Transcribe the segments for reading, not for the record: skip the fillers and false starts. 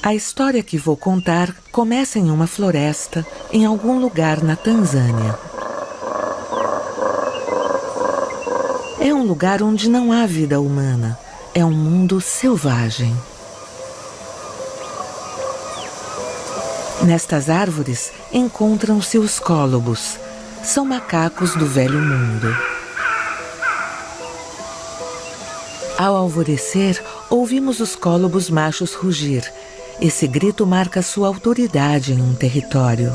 A história que vou contar começa em uma floresta, em algum lugar na Tanzânia. É um lugar onde não há vida humana. É um mundo selvagem. Nestas árvores encontram-se os cólobos. São macacos do velho mundo. Ao alvorecer, ouvimos os cólobos machos rugir. Esse grito marca sua autoridade em um território.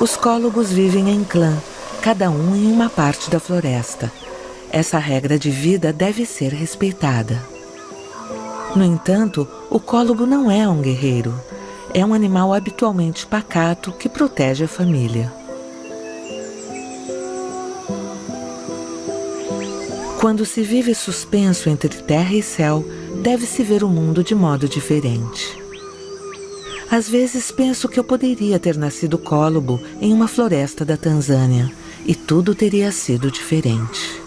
Os cólobos vivem em clã, cada um em uma parte da floresta. Essa regra de vida deve ser respeitada. No entanto, o cólobo não é um guerreiro. É um animal habitualmente pacato que protege a família. Quando se vive suspenso entre terra e céu, deve-se ver o mundo de modo diferente. Às vezes penso que eu poderia ter nascido cólobo em uma floresta da Tanzânia e tudo teria sido diferente.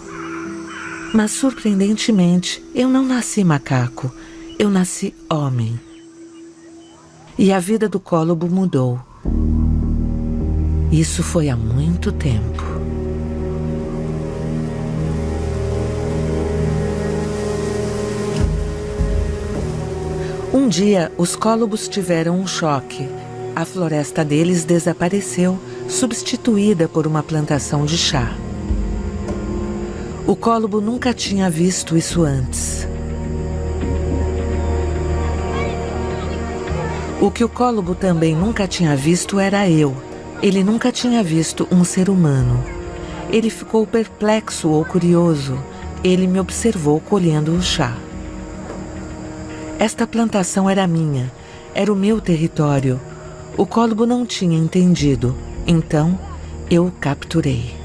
Mas, surpreendentemente, eu não nasci macaco, eu nasci homem. E a vida do cólobo mudou. Isso foi há muito tempo. Um dia, os cólobos tiveram um choque. A floresta deles desapareceu, substituída por uma plantação de chá. O cólobo nunca tinha visto isso antes. O que o cólobo também nunca tinha visto era eu. Ele nunca tinha visto um ser humano. Ele ficou perplexo ou curioso. Ele me observou colhendo o chá. Esta plantação era minha, era o meu território. O cólobo não tinha entendido, então eu o capturei.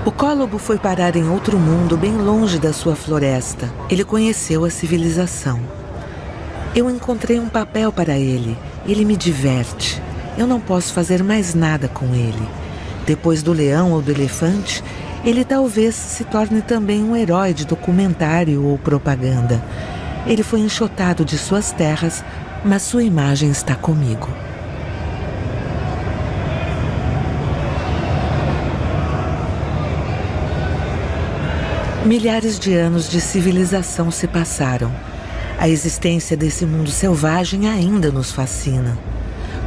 O cólobo foi parar em outro mundo bem longe da sua floresta. Ele conheceu a civilização. Eu encontrei um papel para ele. Ele me diverte. Eu não posso fazer mais nada com ele. Depois do leão ou do elefante, ele talvez se torne também um herói de documentário ou propaganda. Ele foi enxotado de suas terras, mas sua imagem está comigo. Milhares de anos de civilização se passaram. A existência desse mundo selvagem ainda nos fascina.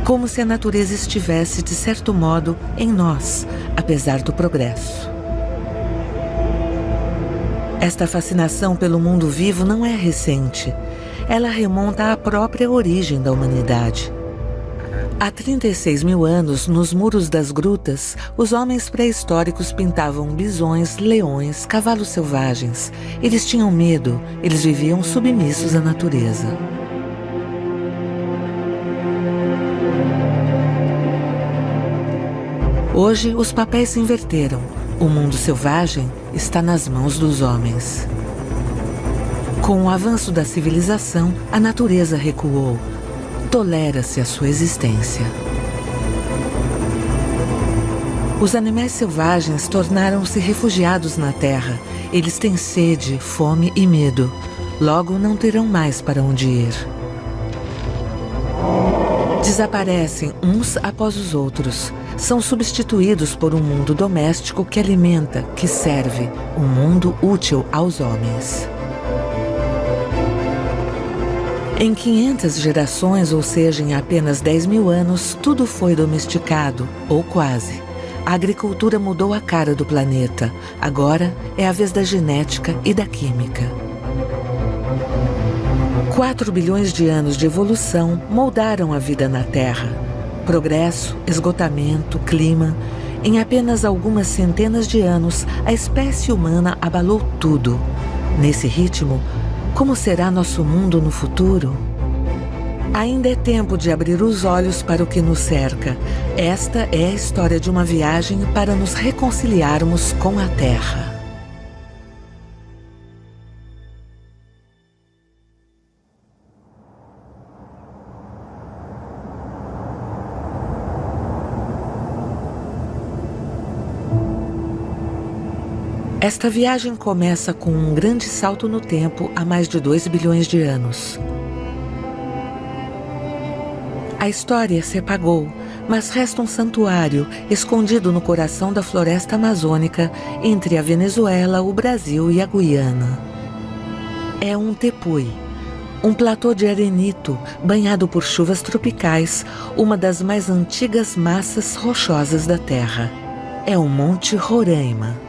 Como se a natureza estivesse, de certo modo, em nós, apesar do progresso. Esta fascinação pelo mundo vivo não é recente. Ela remonta à própria origem da humanidade. Há 36 mil anos, nos muros das grutas, os homens pré-históricos pintavam bisões, leões, cavalos selvagens. Eles tinham medo, eles viviam submissos à natureza. Hoje, os papéis se inverteram. O mundo selvagem está nas mãos dos homens. Com o avanço da civilização, a natureza recuou. Tolera-se a sua existência. Os animais selvagens tornaram-se refugiados na terra. Eles têm sede, fome e medo. Logo não terão mais para onde ir. Desaparecem uns após os outros. São substituídos por um mundo doméstico que alimenta, que serve, um mundo útil aos homens. Em 500 gerações, ou seja, em apenas 10 mil anos, tudo foi domesticado, ou quase. A agricultura mudou a cara do planeta. Agora é a vez da genética e da química. 4 bilhões de anos de evolução moldaram a vida na Terra. Progresso, esgotamento, clima. Em apenas algumas centenas de anos, a espécie humana abalou tudo. Nesse ritmo, como será nosso mundo no futuro? Ainda é tempo de abrir os olhos para o que nos cerca. Esta é a história de uma viagem para nos reconciliarmos com a Terra. Esta viagem começa com um grande salto no tempo há mais de 2 bilhões de anos. A história se apagou, mas resta um santuário escondido no coração da floresta amazônica entre a Venezuela, o Brasil e a Guiana. É um tepui, um platô de arenito banhado por chuvas tropicais, uma das mais antigas massas rochosas da Terra. É o Monte Roraima.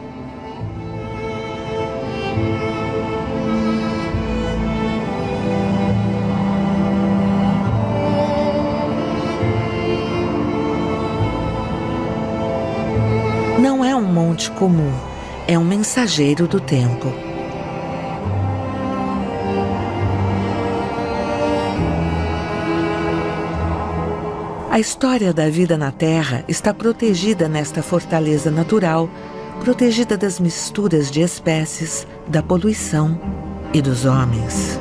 Não é um monte comum, é um mensageiro do tempo. A história da vida na Terra está protegida nesta fortaleza natural, protegida das misturas de espécies, da poluição e dos homens.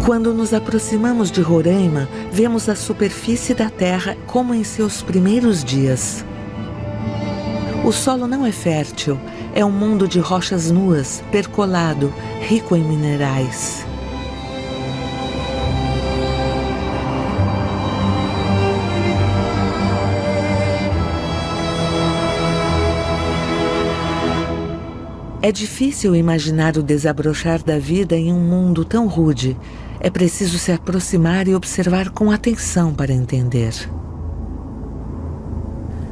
Quando nos aproximamos de Roraima, vemos a superfície da Terra como em seus primeiros dias. O solo não é fértil, é um mundo de rochas nuas, percolado, rico em minerais. É difícil imaginar o desabrochar da vida em um mundo tão rude. É preciso se aproximar e observar com atenção para entender.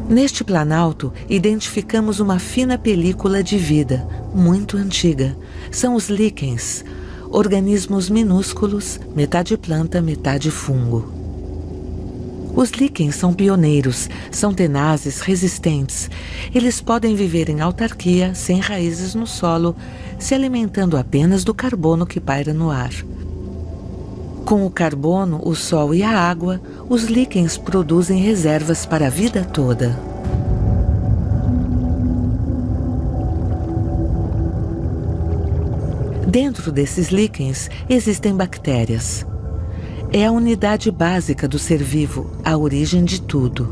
Neste planalto, identificamos uma fina película de vida, muito antiga. São os líquens, organismos minúsculos, metade planta, metade fungo. Os líquens são pioneiros, são tenazes, resistentes. Eles podem viver em autarquia, sem raízes no solo, se alimentando apenas do carbono que paira no ar. Com o carbono, o sol e a água, os líquens produzem reservas para a vida toda. Dentro desses líquens existem bactérias. É a unidade básica do ser vivo, a origem de tudo.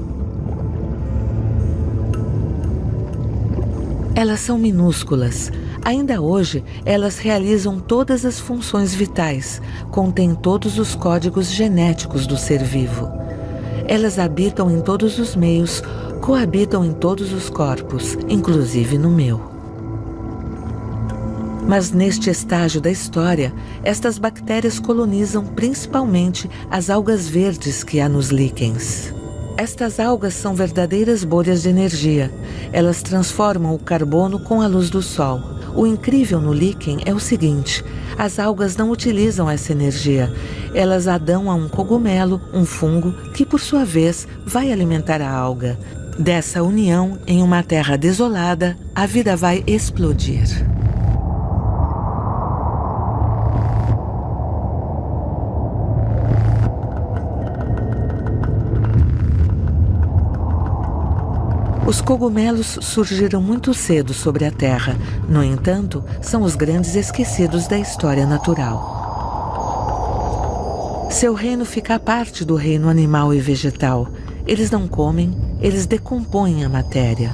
Elas são minúsculas. Ainda hoje, elas realizam todas as funções vitais, contêm todos os códigos genéticos do ser vivo. Elas habitam em todos os meios, coabitam em todos os corpos, inclusive no meu. Mas neste estágio da história, estas bactérias colonizam principalmente as algas verdes que há nos líquens. Estas algas são verdadeiras bolhas de energia. Elas transformam o carbono com a luz do sol. O incrível no líquen é o seguinte: as algas não utilizam essa energia. Elas a dão a um cogumelo, um fungo, que por sua vez vai alimentar a alga. Dessa união, em uma terra desolada, a vida vai explodir. Os cogumelos surgiram muito cedo sobre a Terra. No entanto, são os grandes esquecidos da história natural. Seu reino fica à parte do reino animal e vegetal. Eles não comem, eles decompõem a matéria.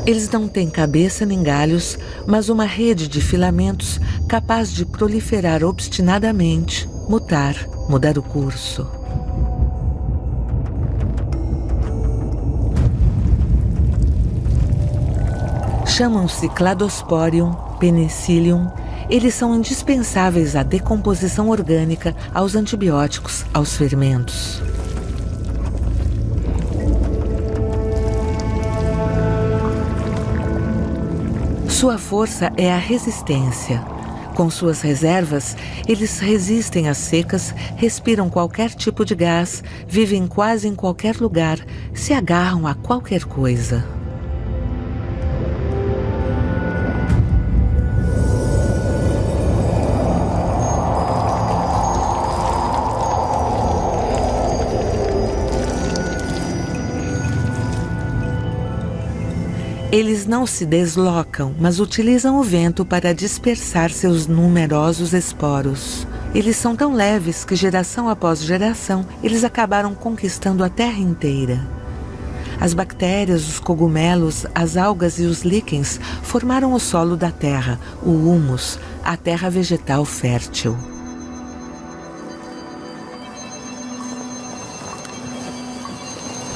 Eles não têm cabeça nem galhos, mas uma rede de filamentos capaz de proliferar obstinadamente, mudar o curso. Chamam-se Cladosporium, Penicillium. Eles são indispensáveis à decomposição orgânica, aos antibióticos, aos fermentos. Sua força é a resistência. Com suas reservas, eles resistem às secas, respiram qualquer tipo de gás, vivem quase em qualquer lugar, se agarram a qualquer coisa. Eles não se deslocam, mas utilizam o vento para dispersar seus numerosos esporos. Eles são tão leves que, geração após geração, eles acabaram conquistando a Terra inteira. As bactérias, os cogumelos, as algas e os líquens formaram o solo da Terra, o humus, a terra vegetal fértil.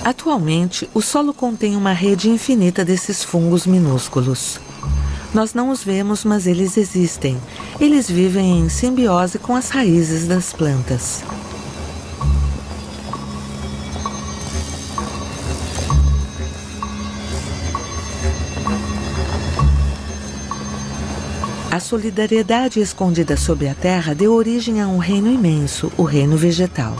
Atualmente, o solo contém uma rede infinita desses fungos minúsculos. Nós não os vemos, mas eles existem. Eles vivem em simbiose com as raízes das plantas. A solidariedade escondida sob a terra deu origem a um reino imenso, o reino vegetal.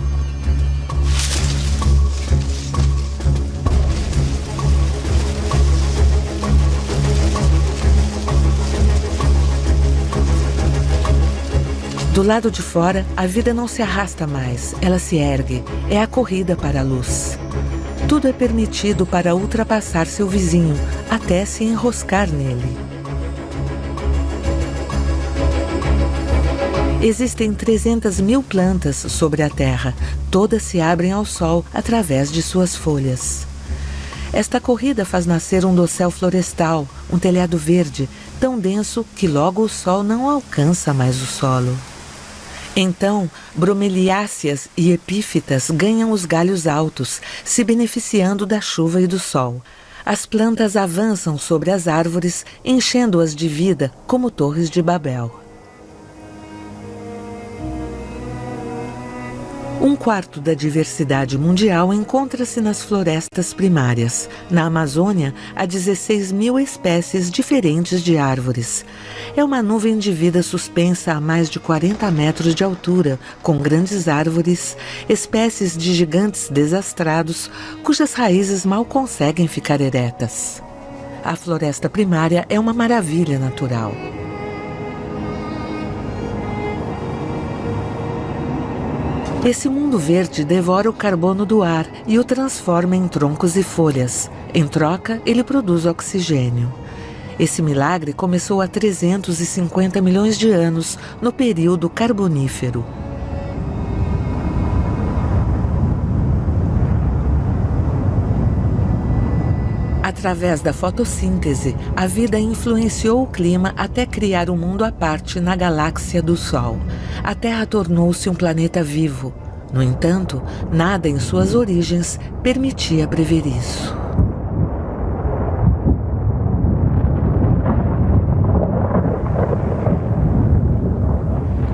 Do lado de fora, a vida não se arrasta mais, ela se ergue, é a corrida para a luz. Tudo é permitido para ultrapassar seu vizinho, até se enroscar nele. Existem 300.000 plantas sobre a terra, todas se abrem ao sol através de suas folhas. Esta corrida faz nascer um dossel florestal, um telhado verde, tão denso que logo o sol não alcança mais o solo. Então, bromeliáceas e epífitas ganham os galhos altos, se beneficiando da chuva e do sol. As plantas avançam sobre as árvores, enchendo-as de vida como torres de Babel. Um quarto da diversidade mundial encontra-se nas florestas primárias. Na Amazônia, há 16.000 espécies diferentes de árvores. É uma nuvem de vida suspensa a mais de 40 metros de altura, com grandes árvores, espécies de gigantes desastrados, cujas raízes mal conseguem ficar eretas. A floresta primária é uma maravilha natural. Esse mundo verde devora o carbono do ar e o transforma em troncos e folhas. Em troca, ele produz oxigênio. Esse milagre começou há 350 milhões de anos, no período Carbonífero. Através da fotossíntese, a vida influenciou o clima até criar um mundo à parte na galáxia do Sol. A Terra tornou-se um planeta vivo. No entanto, nada em suas origens permitia prever isso.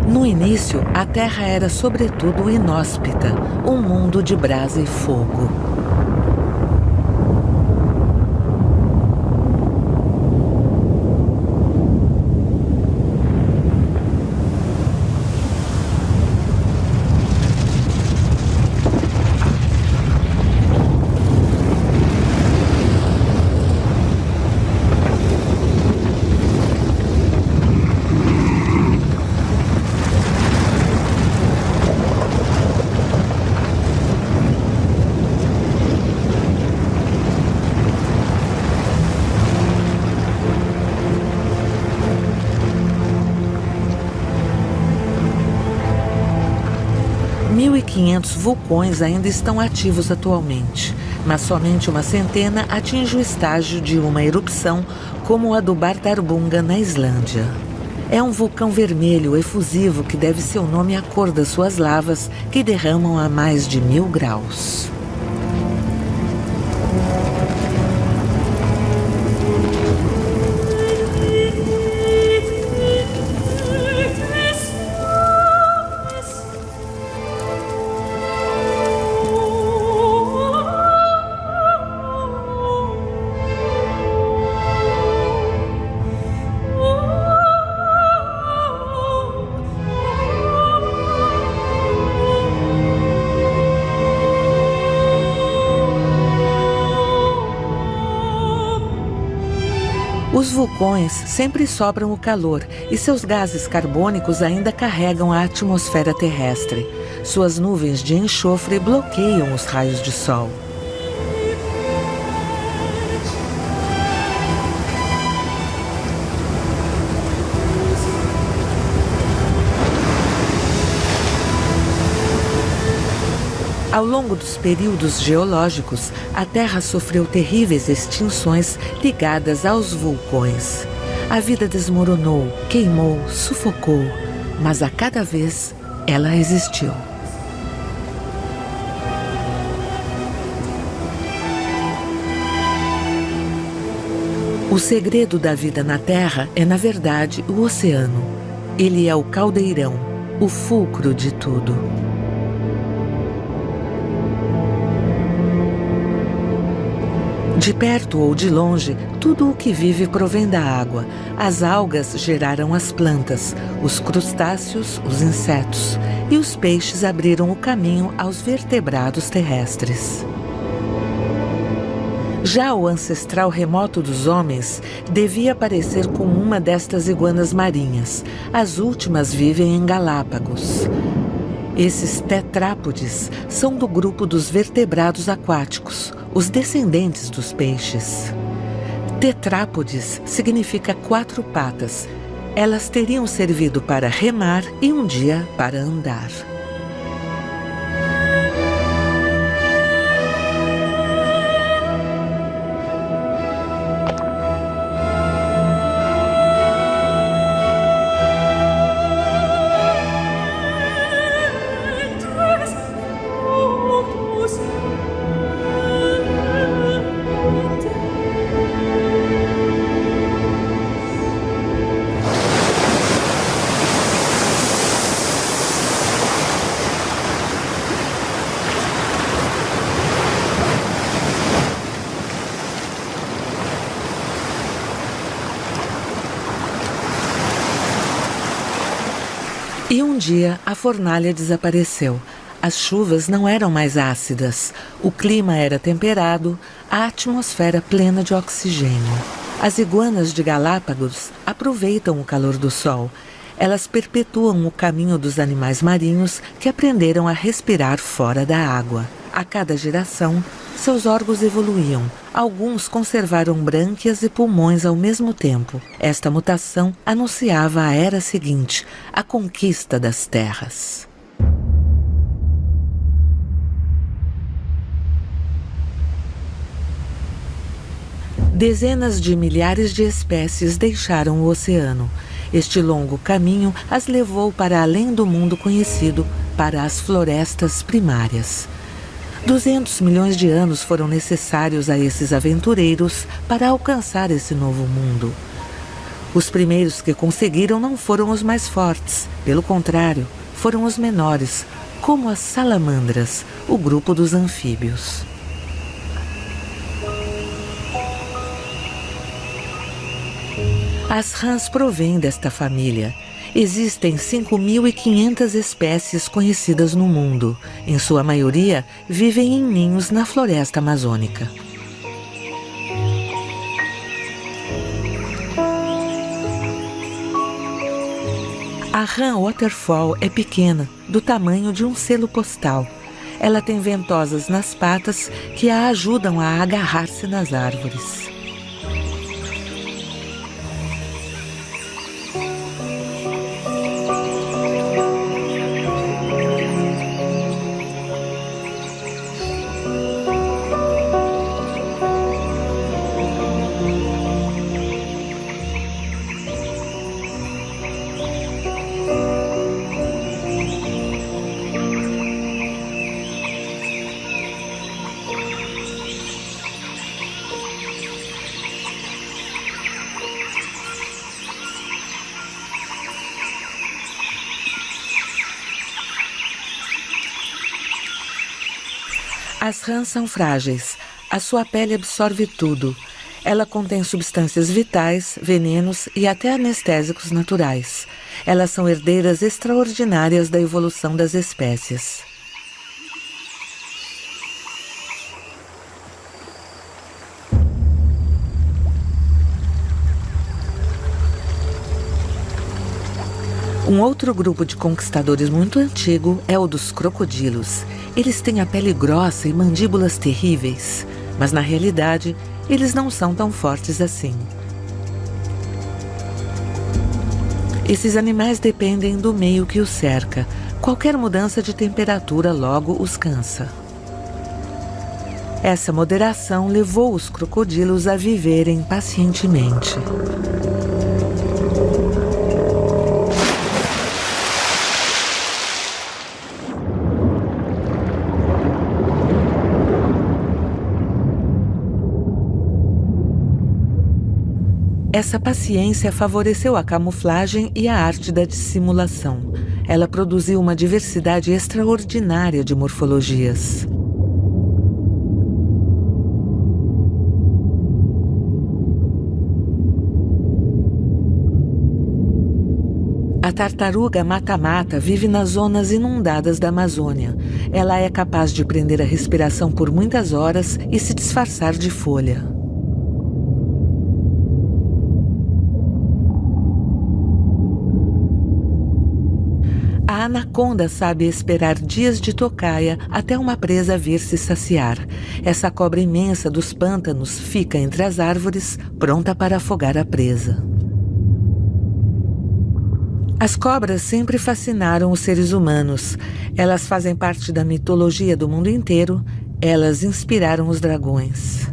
No início, a Terra era sobretudo inóspita, um mundo de brasa e fogo. Vulcões ainda estão ativos atualmente, mas somente uma centena atinge o estágio de uma erupção como a do Bardarbunga na Islândia. É um vulcão vermelho efusivo que deve seu nome à cor das suas lavas que derramam a mais de 1000 graus. Os vulcões sempre sopram o calor e seus gases carbônicos ainda carregam a atmosfera terrestre. Suas nuvens de enxofre bloqueiam os raios de sol. Ao longo dos períodos geológicos, a Terra sofreu terríveis extinções ligadas aos vulcões. A vida desmoronou, queimou, sufocou, mas a cada vez ela resistiu. O segredo da vida na Terra é, na verdade, o oceano. Ele é o caldeirão, o fulcro de tudo. De perto ou de longe, tudo o que vive provém da água. As algas geraram as plantas, os crustáceos, os insetos, e os peixes abriram o caminho aos vertebrados terrestres. Já o ancestral remoto dos homens devia parecer com uma destas iguanas marinhas. As últimas vivem em Galápagos. Esses tetrápodes são do grupo dos vertebrados aquáticos, os descendentes dos peixes. Tetrápodes significa 4 patas. Elas teriam servido para remar e um dia para andar. E um dia a fornalha desapareceu. As chuvas não eram mais ácidas, o clima era temperado, a atmosfera plena de oxigênio. As iguanas de Galápagos aproveitam o calor do sol. Elas perpetuam o caminho dos animais marinhos que aprenderam a respirar fora da água. A cada geração, seus órgãos evoluíam. Alguns conservaram brânquias e pulmões ao mesmo tempo. Esta mutação anunciava a era seguinte, a conquista das terras. Dezenas de milhares de espécies deixaram o oceano. Este longo caminho as levou para além do mundo conhecido, para as florestas primárias. 200 milhões de anos foram necessários a esses aventureiros para alcançar esse novo mundo. Os primeiros que conseguiram não foram os mais fortes, pelo contrário, foram os menores, como as salamandras, o grupo dos anfíbios. As rãs provêm desta família. Existem 5.500 espécies conhecidas no mundo. Em sua maioria, vivem em ninhos na floresta amazônica. A rã waterfall é pequena, do tamanho de um selo postal. Ela tem ventosas nas patas que a ajudam a agarrar-se nas árvores. As rãs são frágeis. A sua pele absorve tudo. Ela contém substâncias vitais, venenos e até anestésicos naturais. Elas são herdeiras extraordinárias da evolução das espécies. Um outro grupo de conquistadores muito antigo é o dos crocodilos. Eles têm a pele grossa e mandíbulas terríveis, mas na realidade, eles não são tão fortes assim. Esses animais dependem do meio que os cerca. Qualquer mudança de temperatura logo os cansa. Essa moderação levou os crocodilos a viverem pacientemente. Essa paciência favoreceu a camuflagem e a arte da dissimulação. Ela produziu uma diversidade extraordinária de morfologias. A tartaruga mata-mata vive nas zonas inundadas da Amazônia. Ela é capaz de prender a respiração por muitas horas e se disfarçar de folha. A anaconda sabe esperar dias de tocaia até uma presa vir se saciar. Essa cobra imensa dos pântanos fica entre as árvores, pronta para afogar a presa. As cobras sempre fascinaram os seres humanos. Elas fazem parte da mitologia do mundo inteiro. Elas inspiraram os dragões.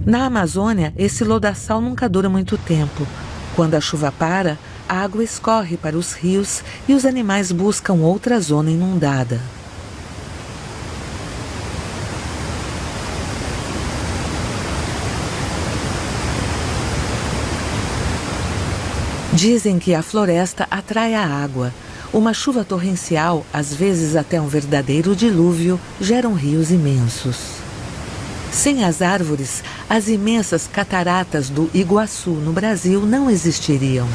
Na Amazônia, esse lodaçal nunca dura muito tempo. Quando a chuva para, a água escorre para os rios e os animais buscam outra zona inundada. Dizem que a floresta atrai a água. Uma chuva torrencial, às vezes até um verdadeiro dilúvio, geram rios imensos. Sem as árvores, as imensas cataratas do Iguaçu, no Brasil, não existiriam.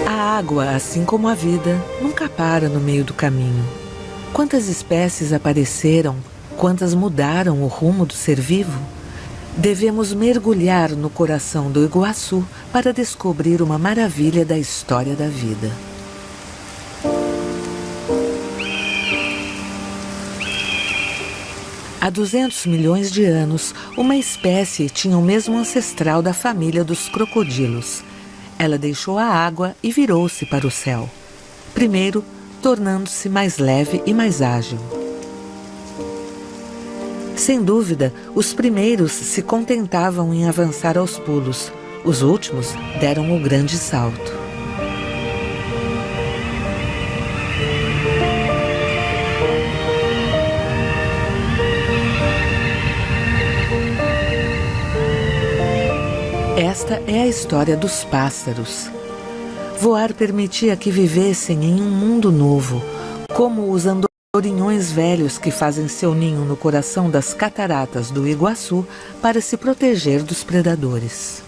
A água, assim como a vida, nunca para no meio do caminho. Quantas espécies apareceram, quantas mudaram o rumo do ser vivo? Devemos mergulhar no coração do Iguaçu para descobrir uma maravilha da história da vida. Há 200 milhões de anos, uma espécie tinha o mesmo ancestral da família dos crocodilos. Ela deixou a água e virou-se para o céu. Primeiro, tornando-se mais leve e mais ágil. Sem dúvida, os primeiros se contentavam em avançar aos pulos. Os últimos deram o grande salto. Esta é a história dos pássaros. Voar permitia que vivessem em um mundo novo, como os andorinhões velhos que fazem seu ninho no coração das cataratas do Iguaçu para se proteger dos predadores.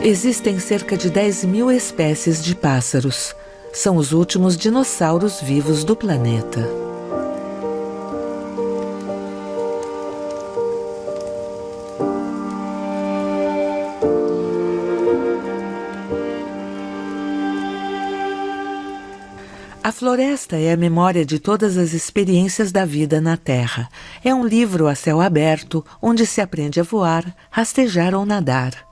Existem cerca de 10.000 espécies de pássaros. São os últimos dinossauros vivos do planeta. A floresta é a memória de todas as experiências da vida na Terra. É um livro a céu aberto, onde se aprende a voar, rastejar ou nadar.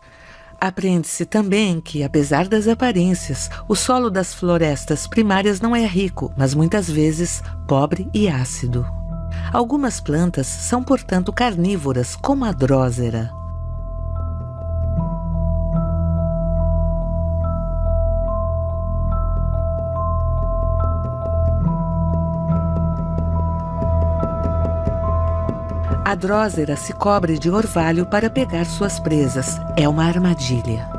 Aprende-se também que, apesar das aparências, o solo das florestas primárias não é rico, mas muitas vezes pobre e ácido. Algumas plantas são, portanto, carnívoras, como a drósera. A drósera se cobre de orvalho para pegar suas presas. É uma armadilha.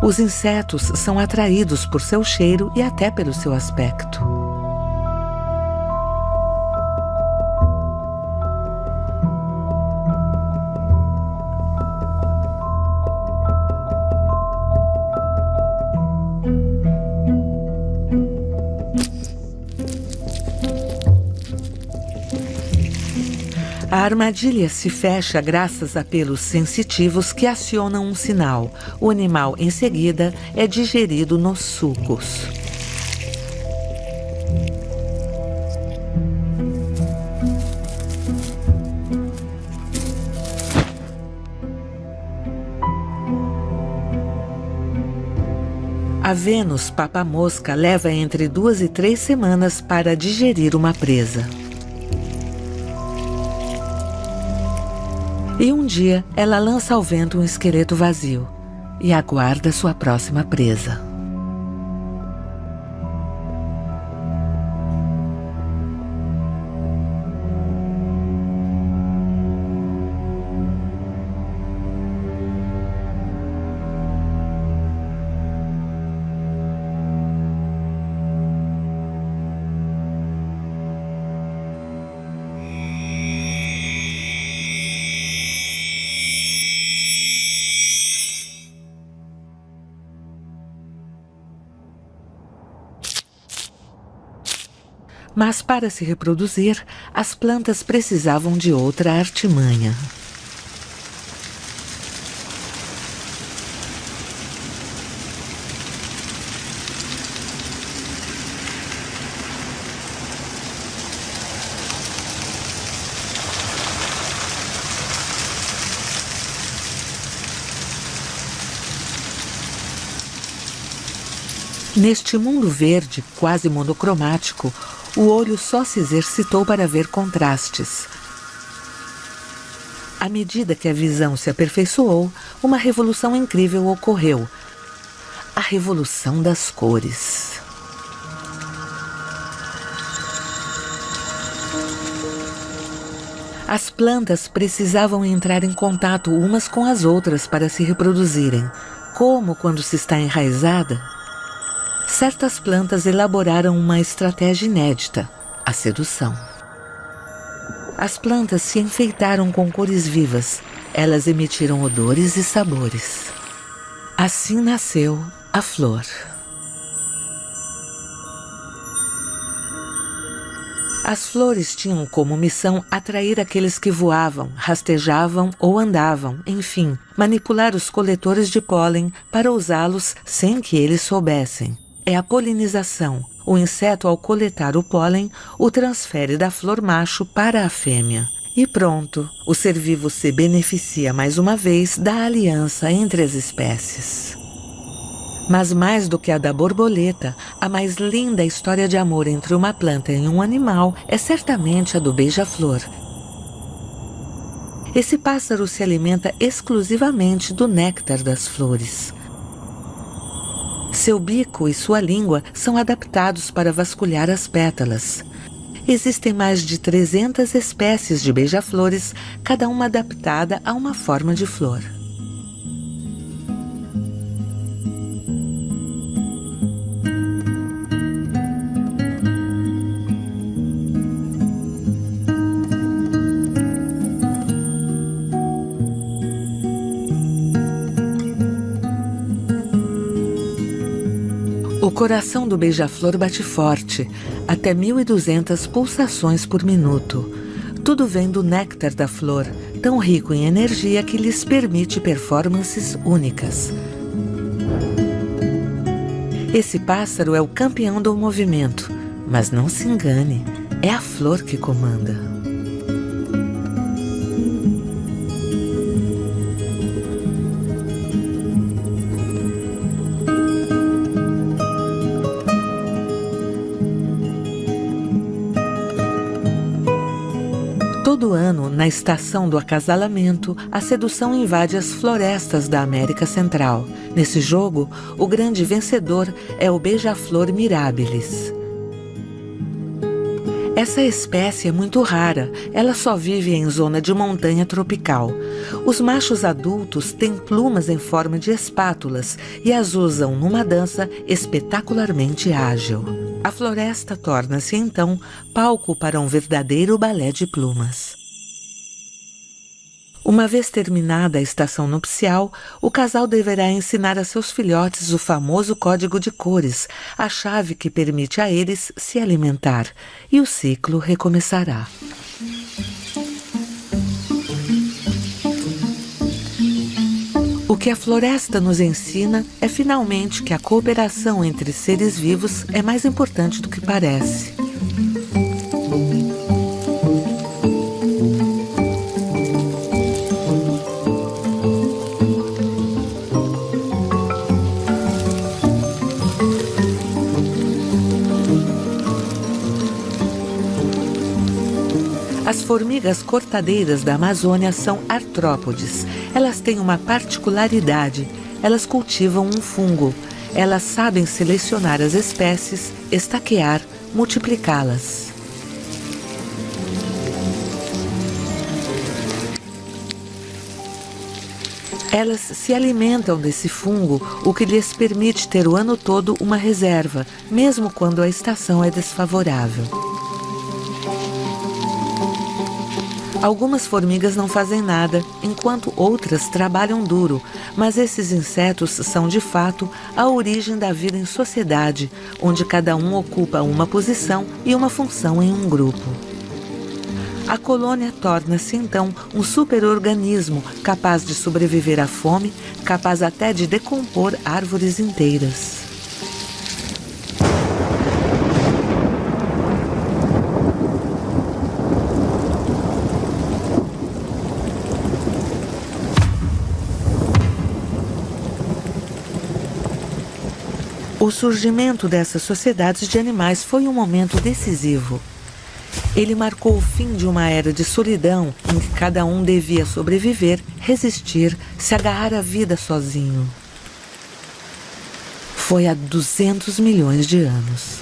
Os insetos são atraídos por seu cheiro e até pelo seu aspecto. A armadilha se fecha graças a pelos sensitivos que acionam um sinal. O animal, em seguida, é digerido nos sucos. A Vênus papa-mosca leva entre 2 e 3 semanas para digerir uma presa. E um dia, ela lança ao vento um esqueleto vazio e aguarda sua próxima presa. Mas para se reproduzir, as plantas precisavam de outra artimanha. Neste mundo verde, quase monocromático, o olho só se exercitou para ver contrastes. À medida que a visão se aperfeiçoou, uma revolução incrível ocorreu. A revolução das cores. As plantas precisavam entrar em contato umas com as outras para se reproduzirem, como quando se está enraizada. Certas plantas elaboraram uma estratégia inédita, a sedução. As plantas se enfeitaram com cores vivas, elas emitiram odores e sabores. Assim nasceu a flor. As flores tinham como missão atrair aqueles que voavam, rastejavam ou andavam, enfim, manipular os coletores de pólen para usá-los sem que eles soubessem. É a polinização. O inseto, ao coletar o pólen, o transfere da flor macho para a fêmea. E pronto, o ser vivo se beneficia mais uma vez da aliança entre as espécies. Mas mais do que a da borboleta, a mais linda história de amor entre uma planta e um animal é certamente a do beija-flor. Esse pássaro se alimenta exclusivamente do néctar das flores. Seu bico e sua língua são adaptados para vasculhar as pétalas. Existem mais de 300 espécies de beija-flores, cada uma adaptada a uma forma de flor. O coração do beija-flor bate forte, até 1.200 pulsações por minuto. Tudo vem do néctar da flor, tão rico em energia que lhes permite performances únicas. Esse pássaro é o campeão do movimento, mas não se engane, é a flor que comanda. Todo ano, na estação do acasalamento, a sedução invade as florestas da América Central. Nesse jogo, o grande vencedor é o beija-flor mirabilis. Essa espécie é muito rara, ela só vive em zona de montanha tropical. Os machos adultos têm plumas em forma de espátulas e as usam numa dança espetacularmente ágil. A floresta torna-se então palco para um verdadeiro balé de plumas. Uma vez terminada a estação nupcial, o casal deverá ensinar a seus filhotes o famoso código de cores, a chave que permite a eles se alimentar, e o ciclo recomeçará. O que a floresta nos ensina é finalmente que a cooperação entre seres vivos é mais importante do que parece. As formigas cortadeiras da Amazônia são artrópodes. Elas têm uma particularidade. Elas cultivam um fungo. Elas sabem selecionar as espécies, estaquear, multiplicá-las. Elas se alimentam desse fungo, o que lhes permite ter o ano todo uma reserva, mesmo quando a estação é desfavorável. Algumas formigas não fazem nada, enquanto outras trabalham duro, mas esses insetos são de fato a origem da vida em sociedade, onde cada um ocupa uma posição e uma função em um grupo. A colônia torna-se então um superorganismo capaz de sobreviver à fome, capaz até de decompor árvores inteiras. O surgimento dessas sociedades de animais foi um momento decisivo. Ele marcou o fim de uma era de solidão em que cada um devia sobreviver, resistir, se agarrar à vida sozinho. Foi há 200 milhões de anos.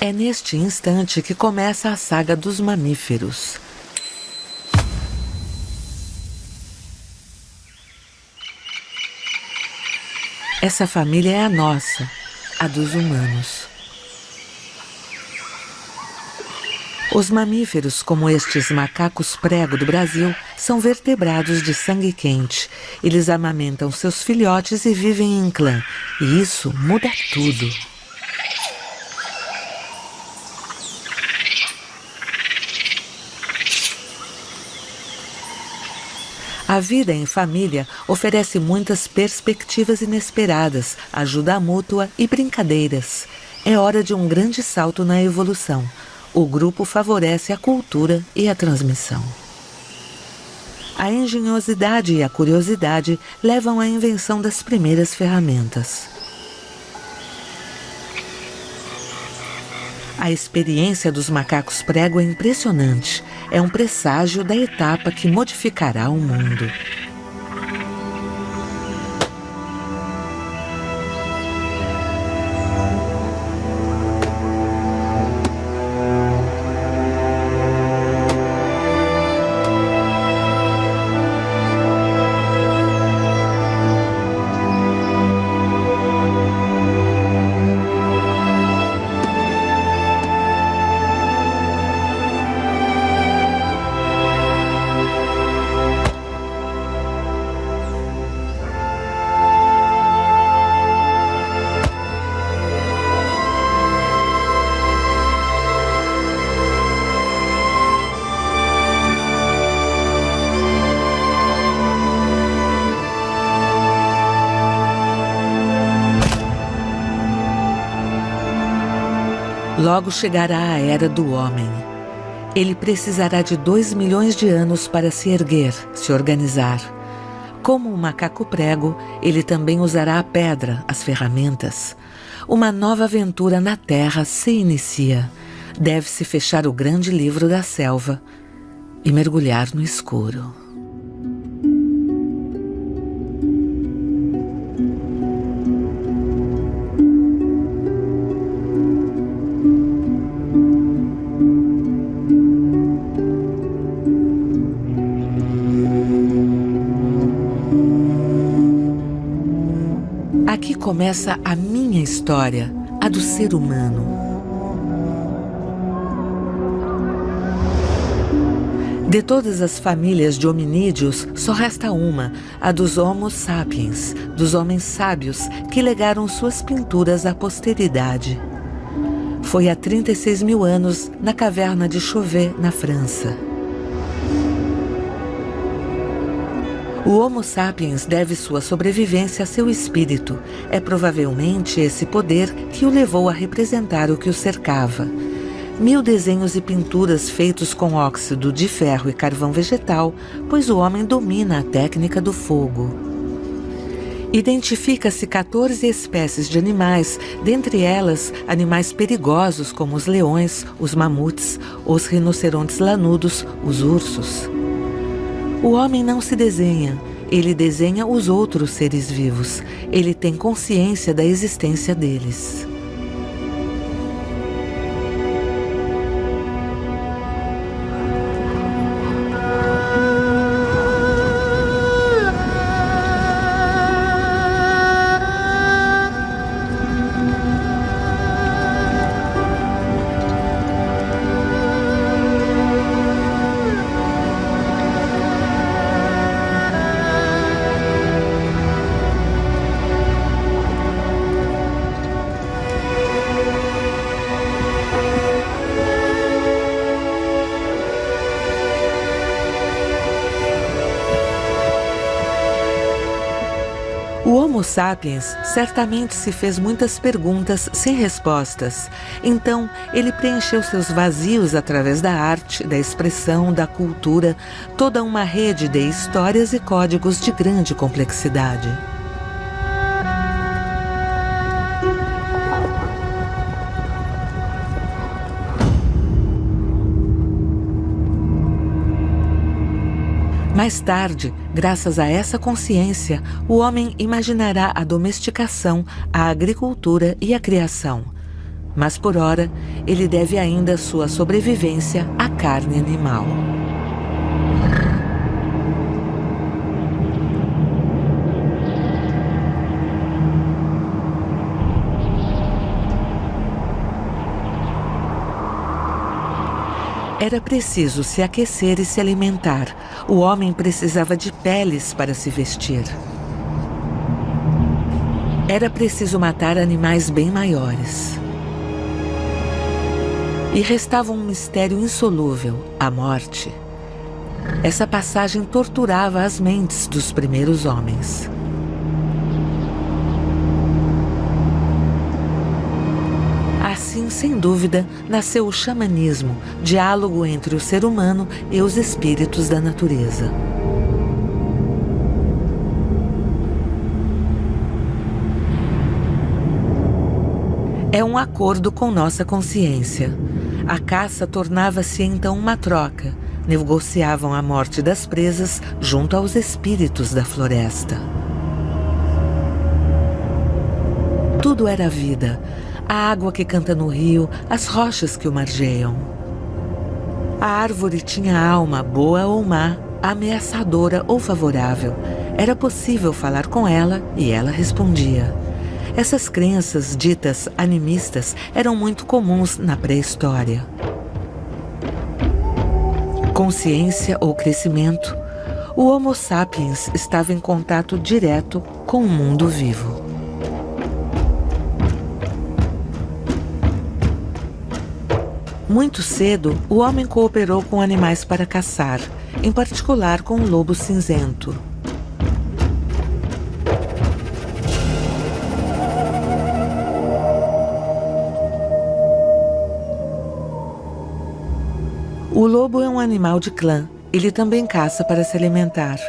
É neste instante que começa a saga dos mamíferos. Essa família é a nossa, a dos humanos. Os mamíferos, como estes macacos prego do Brasil, são vertebrados de sangue quente. Eles amamentam seus filhotes e vivem em clã. E isso muda tudo. A vida em família oferece muitas perspectivas inesperadas, ajuda mútua e brincadeiras. É hora de um grande salto na evolução. O grupo favorece a cultura e a transmissão. A engenhosidade e a curiosidade levam à invenção das primeiras ferramentas. A experiência dos macacos prego é impressionante. É um presságio da etapa que modificará o mundo. Logo chegará a era do homem. Ele precisará de 2 milhões de anos para se erguer, se organizar. Como o macaco prego, ele também usará a pedra, as ferramentas. Uma nova aventura na Terra se inicia. Deve-se fechar o grande livro da selva e mergulhar no escuro. começa a minha história, a do ser humano. De todas as famílias de hominídeos, só resta uma, a dos Homo sapiens, dos homens sábios que legaram suas pinturas à posteridade. Foi há 36 mil anos, na caverna de Chauvet, na França. O Homo sapiens deve sua sobrevivência a seu espírito. É provavelmente esse poder que o levou a representar o que o cercava. 1000 desenhos e pinturas feitos com óxido de ferro e carvão vegetal, pois o homem domina a técnica do fogo. Identifica-se 14 espécies de animais, dentre elas animais perigosos como os leões, os mamutes, os rinocerontes lanudos, os ursos. O homem não se desenha, ele desenha os outros seres vivos. Ele tem consciência da existência deles. O Homo sapiens certamente se fez muitas perguntas sem respostas. Então, ele preencheu seus vazios através da arte, da expressão, da cultura, toda uma rede de histórias e códigos de grande complexidade. Mais tarde, graças a essa consciência, o homem imaginará a domesticação, a agricultura e a criação. Mas por ora, ele deve ainda sua sobrevivência à carne animal. Era preciso se aquecer e se alimentar. O homem precisava de peles para se vestir. Era preciso matar animais bem maiores. E restava um mistério insolúvel, a morte. Essa passagem torturava as mentes dos primeiros homens. Assim, sem dúvida, nasceu o xamanismo, diálogo entre o ser humano e os espíritos da natureza. É um acordo com nossa consciência. A caça tornava-se então uma troca. Negociavam a morte das presas junto aos espíritos da floresta. Tudo era vida. A água que canta no rio, as rochas que o margeiam. A árvore tinha alma, boa ou má, ameaçadora ou favorável. Era possível falar com ela e ela respondia. Essas crenças ditas animistas eram muito comuns na pré-história. Consciência ou crescimento, o Homo sapiens estava em contato direto com o mundo vivo. Muito cedo, o homem cooperou com animais para caçar, em particular com o lobo cinzento. O lobo é um animal de clã. Ele também caça para se alimentar.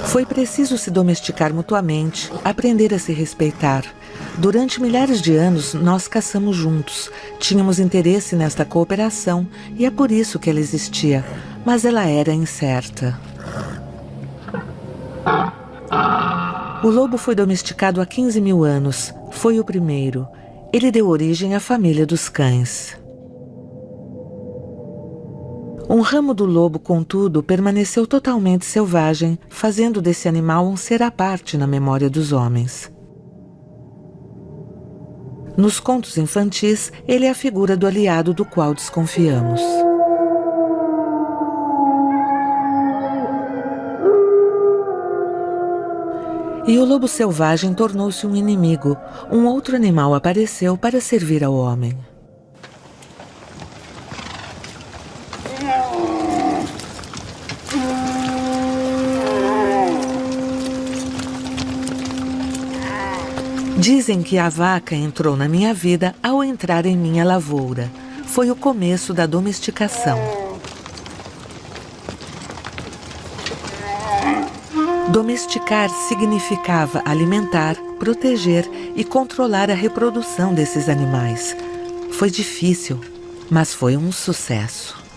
Foi preciso se domesticar mutuamente, aprender a se respeitar. Durante milhares de anos, nós caçamos juntos. Tínhamos interesse nesta cooperação e é por isso que ela existia, mas ela era incerta. O lobo foi domesticado há 15 mil anos. Foi o primeiro. Ele deu origem à família dos cães. Um ramo do lobo, contudo, permaneceu totalmente selvagem, fazendo desse animal um ser à parte na memória dos homens. Nos contos infantis, ele é a figura do aliado do qual desconfiamos. E o lobo selvagem tornou-se um inimigo. Um outro animal apareceu para servir ao homem. Dizem que a vaca entrou na minha vida ao entrar em minha lavoura. Foi o começo da domesticação. Domesticar significava alimentar, proteger e controlar a reprodução desses animais. Foi difícil, mas foi um sucesso.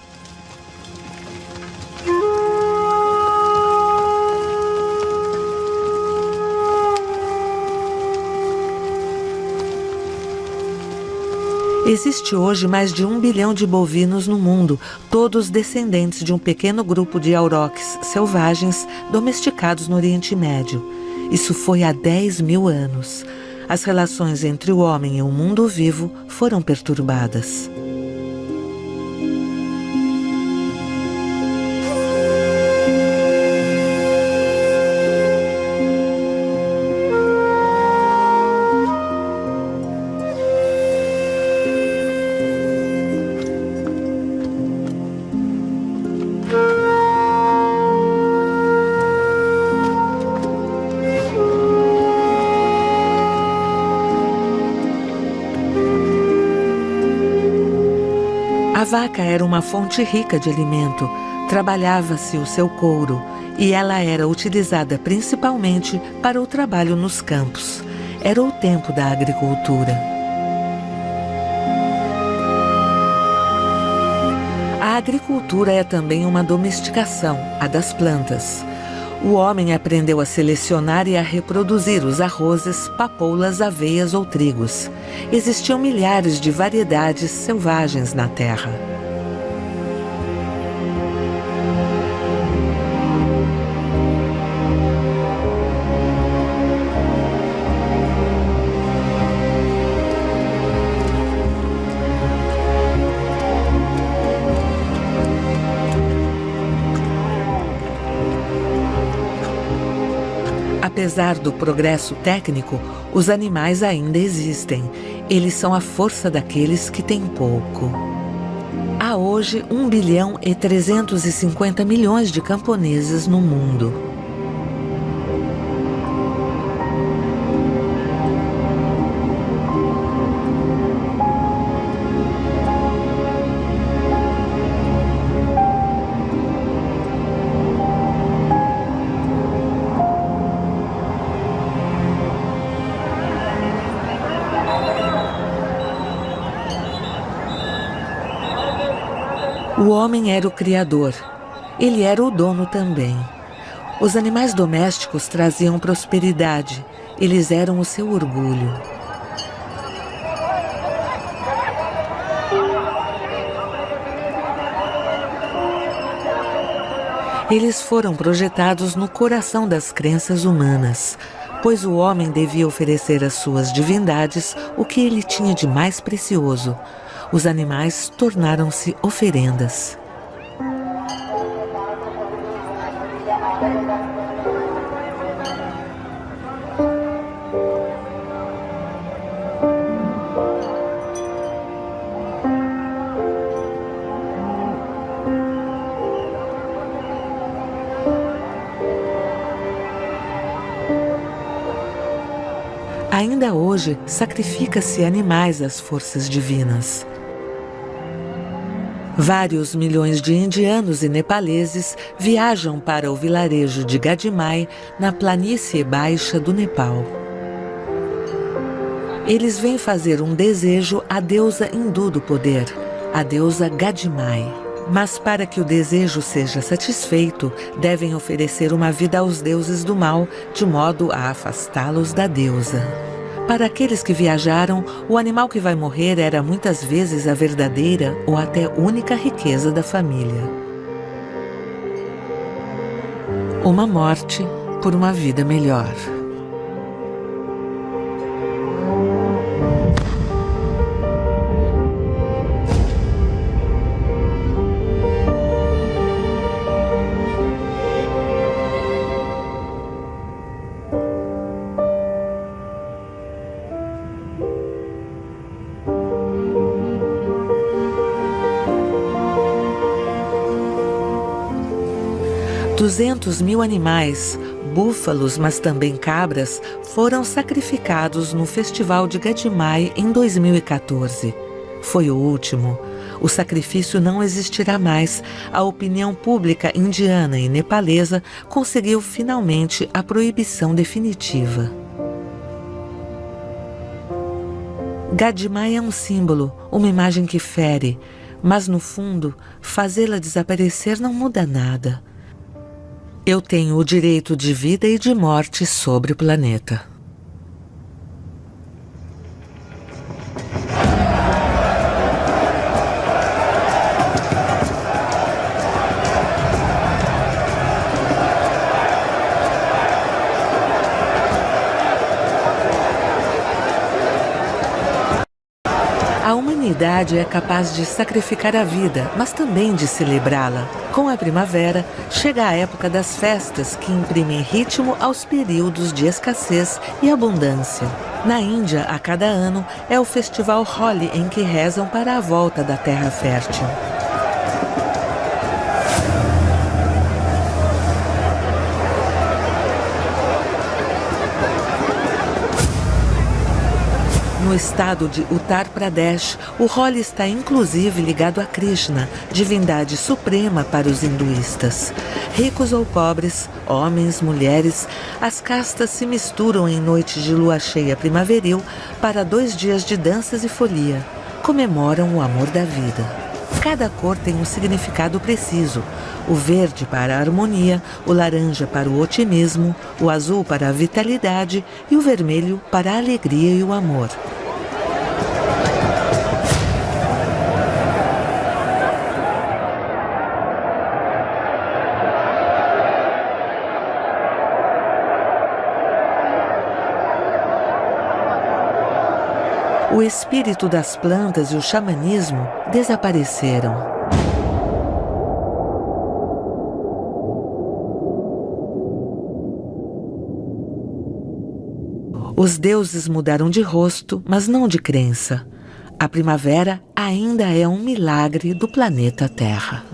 Existe hoje mais de 1 bilhão de bovinos no mundo, todos descendentes de um pequeno grupo de auroques selvagens domesticados no Oriente Médio. Isso foi há 10 mil anos. As relações entre o homem e o mundo vivo foram perturbadas. A vaca era uma fonte rica de alimento, trabalhava-se o seu couro e ela era utilizada principalmente para o trabalho nos campos. Era o tempo da agricultura. A agricultura é também uma domesticação, a das plantas. O homem aprendeu a selecionar e a reproduzir os arrozes, papoulas, aveias ou trigos. Existiam milhares de variedades selvagens na terra. Apesar do progresso técnico, os animais ainda existem. Eles são a força daqueles que têm pouco. Há hoje 1 bilhão e 350 milhões de camponeses no mundo. O homem era o criador. Ele era o dono também. Os animais domésticos traziam prosperidade. Eles eram o seu orgulho. Eles foram projetados no coração das crenças humanas, pois o homem devia oferecer às suas divindades o que ele tinha de mais precioso. Os animais tornaram-se oferendas. Ainda hoje, sacrifica-se animais às forças divinas. Vários milhões de indianos e nepaleses viajam para o vilarejo de Gadimai, na planície baixa do Nepal. Eles vêm fazer um desejo à deusa hindu do poder, a deusa Gadimai. Mas para que o desejo seja satisfeito, devem oferecer uma vida aos deuses do mal, de modo a afastá-los da deusa. Para aqueles que viajaram, o animal que vai morrer era muitas vezes a verdadeira ou até única riqueza da família. Uma morte por uma vida melhor. $200.000 animais, búfalos, mas também cabras, foram sacrificados no Festival de Gadimai em 2014. Foi o último. O sacrifício não existirá mais. A opinião pública indiana e nepalesa conseguiu finalmente a proibição definitiva. Gadimai é um símbolo, uma imagem que fere, mas no fundo, fazê-la desaparecer não muda nada. Eu tenho o direito de vida e de morte sobre o planeta. A humanidade é capaz de sacrificar a vida, mas também de celebrá-la. Com a primavera, chega a época das festas que imprimem ritmo aos períodos de escassez e abundância. Na Índia, a cada ano, é o festival Holi em que rezam para a volta da terra fértil. No estado de Uttar Pradesh, o Holi está inclusive ligado a Krishna, divindade suprema para os hinduístas. Ricos ou pobres, homens, mulheres, as castas se misturam em noites de lua cheia primaveril para 2 dias de danças e folia. Comemoram o amor da vida. Cada cor tem um significado preciso. O verde para a harmonia, o laranja para o otimismo, o azul para a vitalidade e o vermelho para a alegria e o amor. O espírito das plantas e o xamanismo desapareceram. Os deuses mudaram de rosto, mas não de crença. A primavera ainda é um milagre do planeta Terra.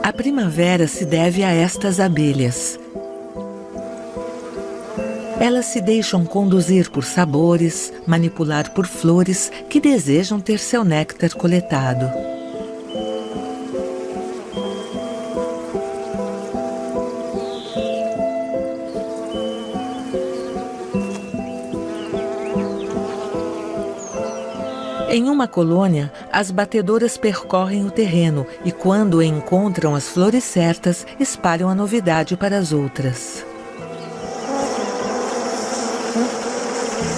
A primavera se deve a estas abelhas. Elas se deixam conduzir por sabores, manipular por flores que desejam ter seu néctar coletado. Em uma colônia, as batedoras percorrem o terreno e, quando encontram as flores certas, espalham a novidade para as outras.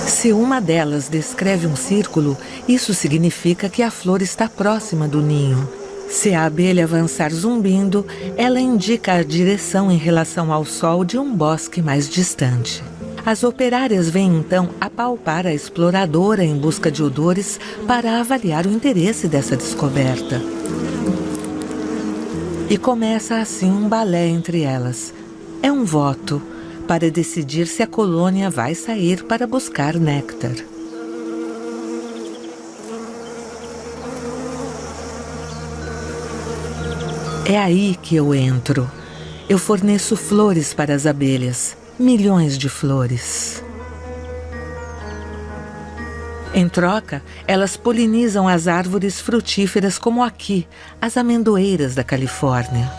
Se uma delas descreve um círculo, isso significa que a flor está próxima do ninho. Se a abelha avançar zumbindo, ela indica a direção em relação ao sol de um bosque mais distante. As operárias vêm então apalpar a exploradora em busca de odores para avaliar o interesse dessa descoberta. E começa assim um balé entre elas. É um voto para decidir se a colônia vai sair para buscar néctar. É aí que eu entro. Eu forneço flores para as abelhas, milhões de flores. Em troca, elas polinizam as árvores frutíferas como aqui, as amendoeiras da Califórnia.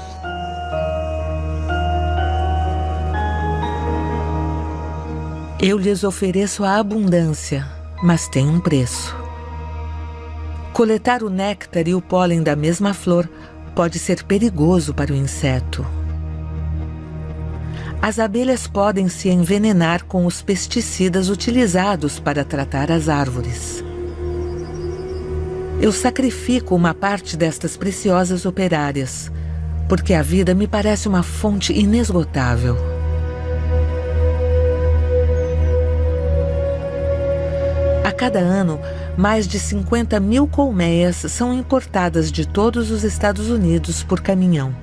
Eu lhes ofereço a abundância, mas tem um preço. Coletar o néctar e o pólen da mesma flor pode ser perigoso para o inseto. As abelhas podem se envenenar com os pesticidas utilizados para tratar as árvores. Eu sacrifico uma parte destas preciosas operárias, porque a vida me parece uma fonte inesgotável. A cada ano, mais de 50 mil colmeias são importadas de todos os Estados Unidos por caminhão.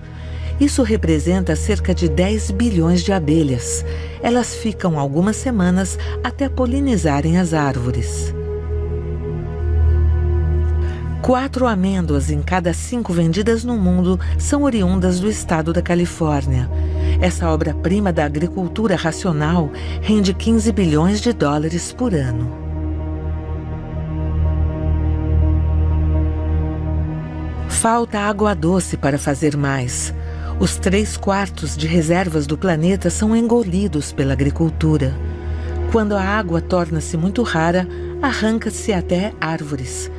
Isso representa cerca de 10 bilhões de abelhas. Elas ficam algumas semanas até polinizarem as árvores. 4 amêndoas em cada 5 vendidas no mundo são oriundas do estado da Califórnia. Essa obra-prima da agricultura racional rende 15 bilhões de dólares por ano. Falta água doce para fazer mais. Os 3/4 de reservas do planeta são engolidos pela agricultura. Quando a água torna-se muito rara, arranca-se até árvores.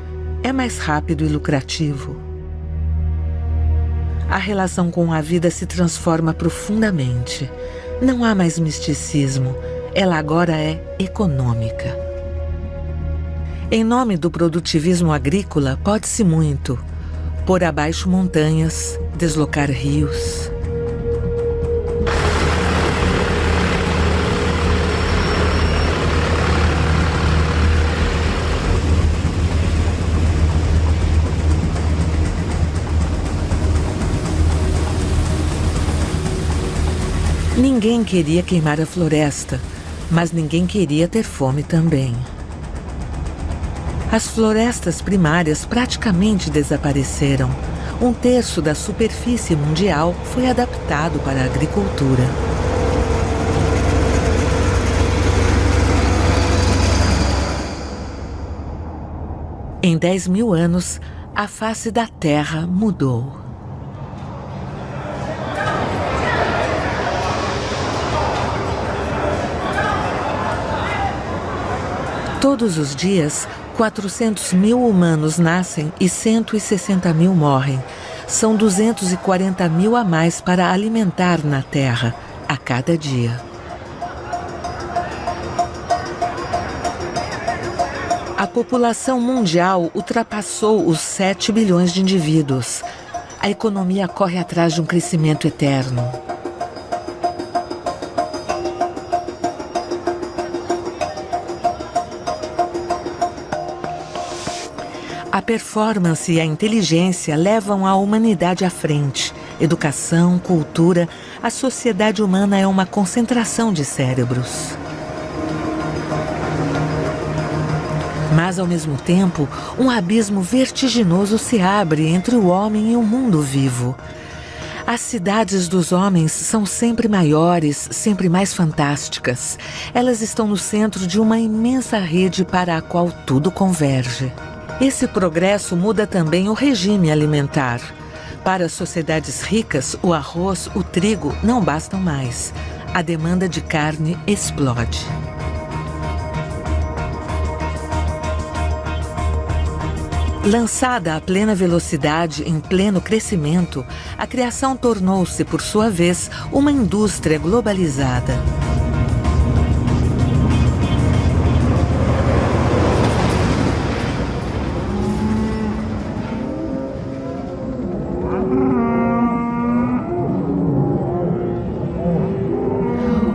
É mais rápido e lucrativo. A relação com a vida se transforma profundamente. Não há mais misticismo. Ela agora é econômica. Em nome do produtivismo agrícola, pode-se muito. Pôr abaixo montanhas, deslocar rios. Ninguém queria queimar a floresta, mas ninguém queria ter fome também. As florestas primárias praticamente desapareceram. 1/3 da superfície mundial foi adaptado para a agricultura. Em 10 mil anos, a face da Terra mudou. Todos os dias, 400 mil humanos nascem e 160 mil morrem. São 240 mil a mais para alimentar na Terra, a cada dia. A população mundial ultrapassou os 7 bilhões de indivíduos. A economia corre atrás de um crescimento eterno. A performance e a inteligência levam a humanidade à frente. Educação, cultura, a sociedade humana é uma concentração de cérebros. Mas, ao mesmo tempo, um abismo vertiginoso se abre entre o homem e o mundo vivo. As cidades dos homens são sempre maiores, sempre mais fantásticas. Elas estão no centro de uma imensa rede para a qual tudo converge. Esse progresso muda também o regime alimentar. Para as sociedades ricas, o arroz, o trigo não bastam mais. A demanda de carne explode. Lançada a plena velocidade, em pleno crescimento, a criação tornou-se, por sua vez, uma indústria globalizada.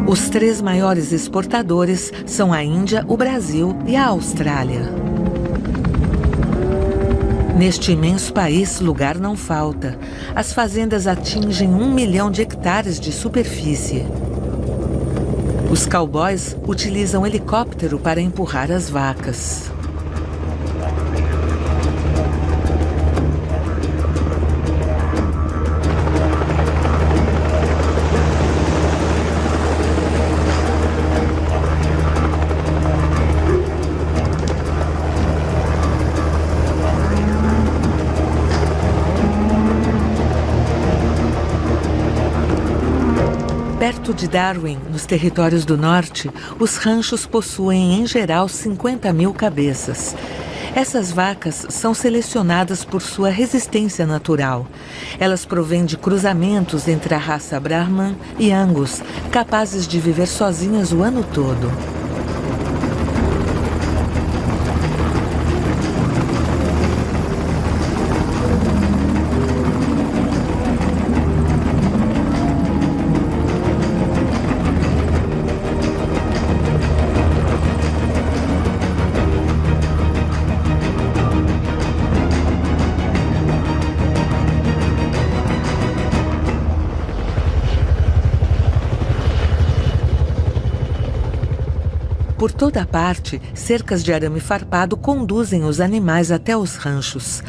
Os 3 maiores exportadores são a Índia, o Brasil e a Austrália. Neste imenso país, lugar não falta. As fazendas atingem 1 milhão de hectares de superfície. Os cowboys utilizam helicóptero para empurrar as vacas. Exceto de Darwin, nos territórios do norte, os ranchos possuem, em geral, 50 mil cabeças. Essas vacas são selecionadas por sua resistência natural. Elas provêm de cruzamentos entre a raça Brahman e Angus, capazes de viver sozinhas o ano todo. Por toda parte, cercas de arame farpado conduzem os animais até os ranchos.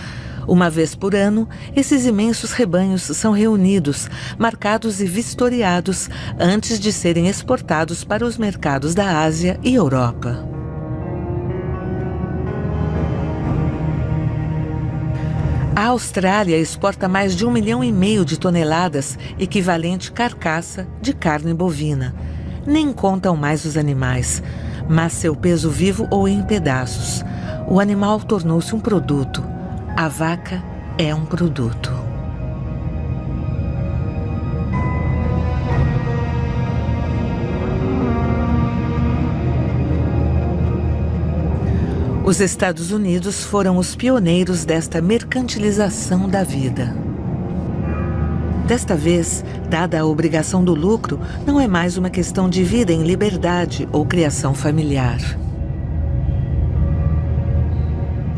Uma vez por ano, esses imensos rebanhos são reunidos, marcados e vistoriados antes de serem exportados para os mercados da Ásia e Europa. A Austrália exporta mais de 1,5 milhão de toneladas, equivalente carcaça, de carne bovina. Nem contam mais os animais, mas seu peso vivo ou em pedaços. O animal tornou-se um produto. A vaca é um produto. Os Estados Unidos foram os pioneiros desta mercantilização da vida. Desta vez, dada a obrigação do lucro, não é mais uma questão de vida em liberdade ou criação familiar.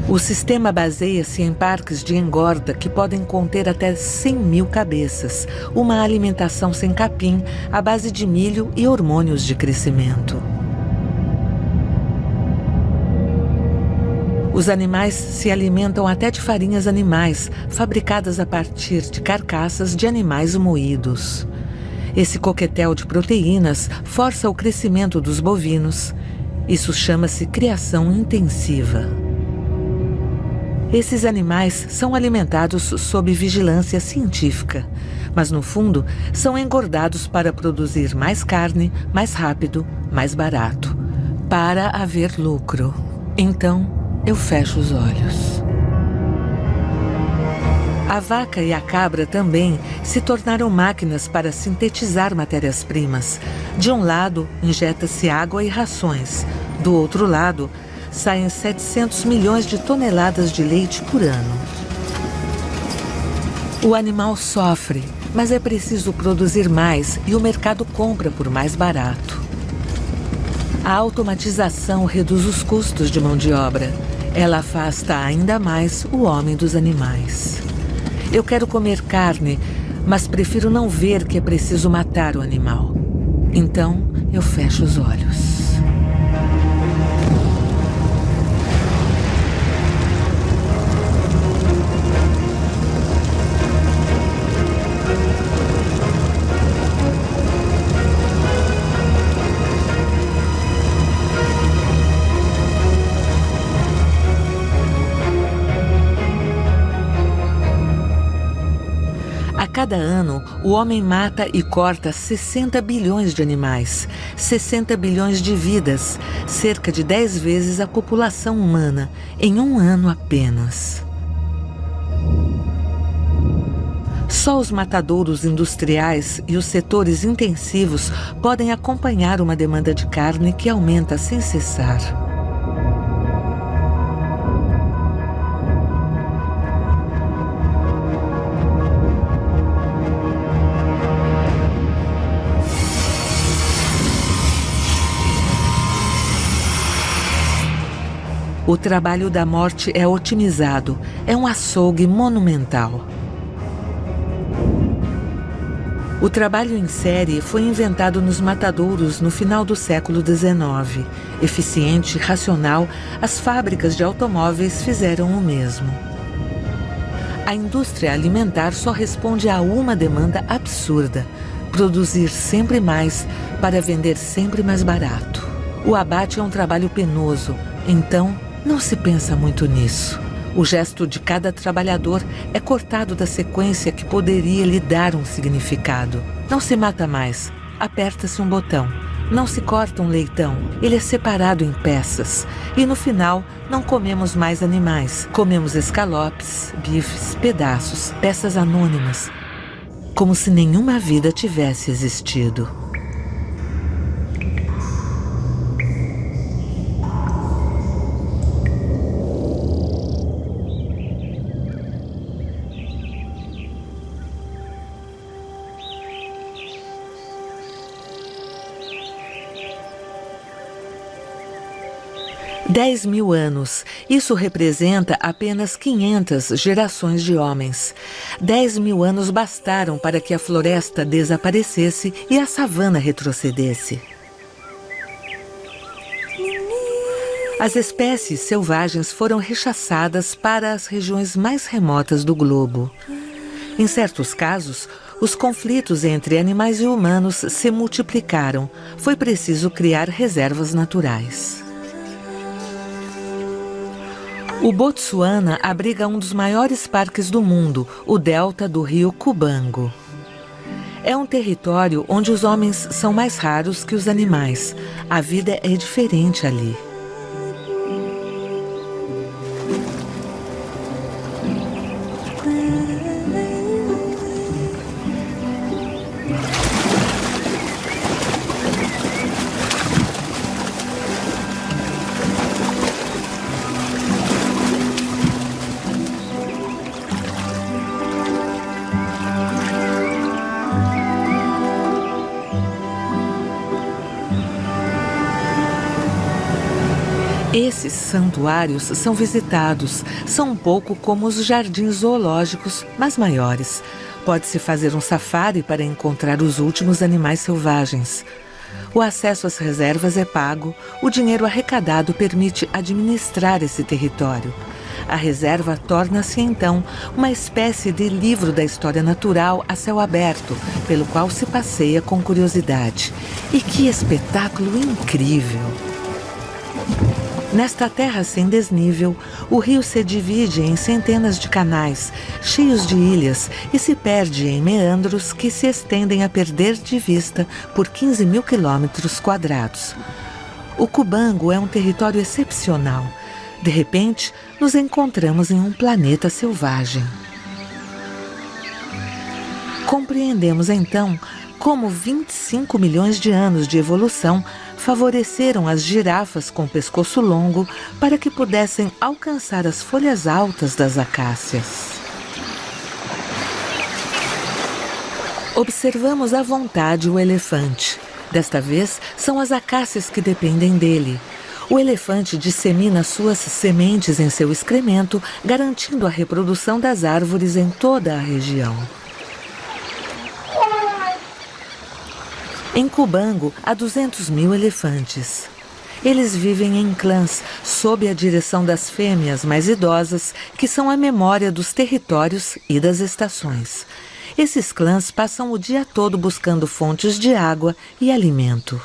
O sistema baseia-se em parques de engorda que podem conter até 100 mil cabeças, uma alimentação sem capim, à base de milho e hormônios de crescimento. Os animais se alimentam até de farinhas animais, fabricadas a partir de carcaças de animais moídos. Esse coquetel de proteínas força o crescimento dos bovinos. Isso chama-se criação intensiva. Esses animais são alimentados sob vigilância científica, mas no fundo são engordados para produzir mais carne, mais rápido, mais barato, para haver lucro. Então, eu fecho os olhos. A vaca e a cabra também se tornaram máquinas para sintetizar matérias-primas. De um lado, injeta-se água e rações. Do outro lado, saem 700 milhões de toneladas de leite por ano. O animal sofre, mas é preciso produzir mais e o mercado compra por mais barato. A automatização reduz os custos de mão de obra. Ela afasta ainda mais o homem dos animais. Eu quero comer carne, mas prefiro não ver que é preciso matar o animal. Então, eu fecho os olhos. Cada ano, o homem mata e corta 60 bilhões de animais, 60 bilhões de vidas, cerca de 10 vezes a população humana, em um ano apenas. Só os matadouros industriais e os setores intensivos podem acompanhar uma demanda de carne que aumenta sem cessar. O trabalho da morte é otimizado, é um açougue monumental. O trabalho em série foi inventado nos matadouros no final do século XIX. Eficiente, racional, as fábricas de automóveis fizeram o mesmo. A indústria alimentar só responde a uma demanda absurda: produzir sempre mais para vender sempre mais barato. O abate é um trabalho penoso, então não se pensa muito nisso. O gesto de cada trabalhador é cortado da sequência que poderia lhe dar um significado. Não se mata mais, aperta-se um botão. Não se corta um leitão, ele é separado em peças. E no final, não comemos mais animais. Comemos escalopes, bifes, pedaços, peças anônimas. Como se nenhuma vida tivesse existido. Dez mil anos. Isso representa apenas 500 gerações de homens. 10 mil anos bastaram para que a floresta desaparecesse e a savana retrocedesse. As espécies selvagens foram rechaçadas para as regiões mais remotas do globo. Em certos casos, os conflitos entre animais e humanos se multiplicaram. Foi preciso criar reservas naturais. O Botsuana abriga um dos maiores parques do mundo, o delta do rio Cubango. É um território onde os homens são mais raros que os animais. A vida é diferente ali. Esses santuários são visitados, são um pouco como os jardins zoológicos, mas maiores. Pode-se fazer um safari para encontrar os últimos animais selvagens. O acesso às reservas é pago, o dinheiro arrecadado permite administrar esse território. A reserva torna-se, então, uma espécie de livro da história natural a céu aberto, pelo qual se passeia com curiosidade. E que espetáculo incrível! Nesta terra sem desnível, o rio se divide em centenas de canais, cheios de ilhas, e se perde em meandros que se estendem a perder de vista por 15 mil quilômetros quadrados. O Cubango é um território excepcional. De repente, nos encontramos em um planeta selvagem. Compreendemos então como 25 milhões de anos de evolução favoreceram as girafas com pescoço longo para que pudessem alcançar as folhas altas das acácias. Observamos à vontade o elefante. Desta vez, são as acácias que dependem dele. O elefante dissemina suas sementes em seu excremento, garantindo a reprodução das árvores em toda a região. Em Cubango, há 200 mil elefantes. Eles vivem em clãs, sob a direção das fêmeas mais idosas, que são a memória dos territórios e das estações. Esses clãs passam o dia todo buscando fontes de água e alimento.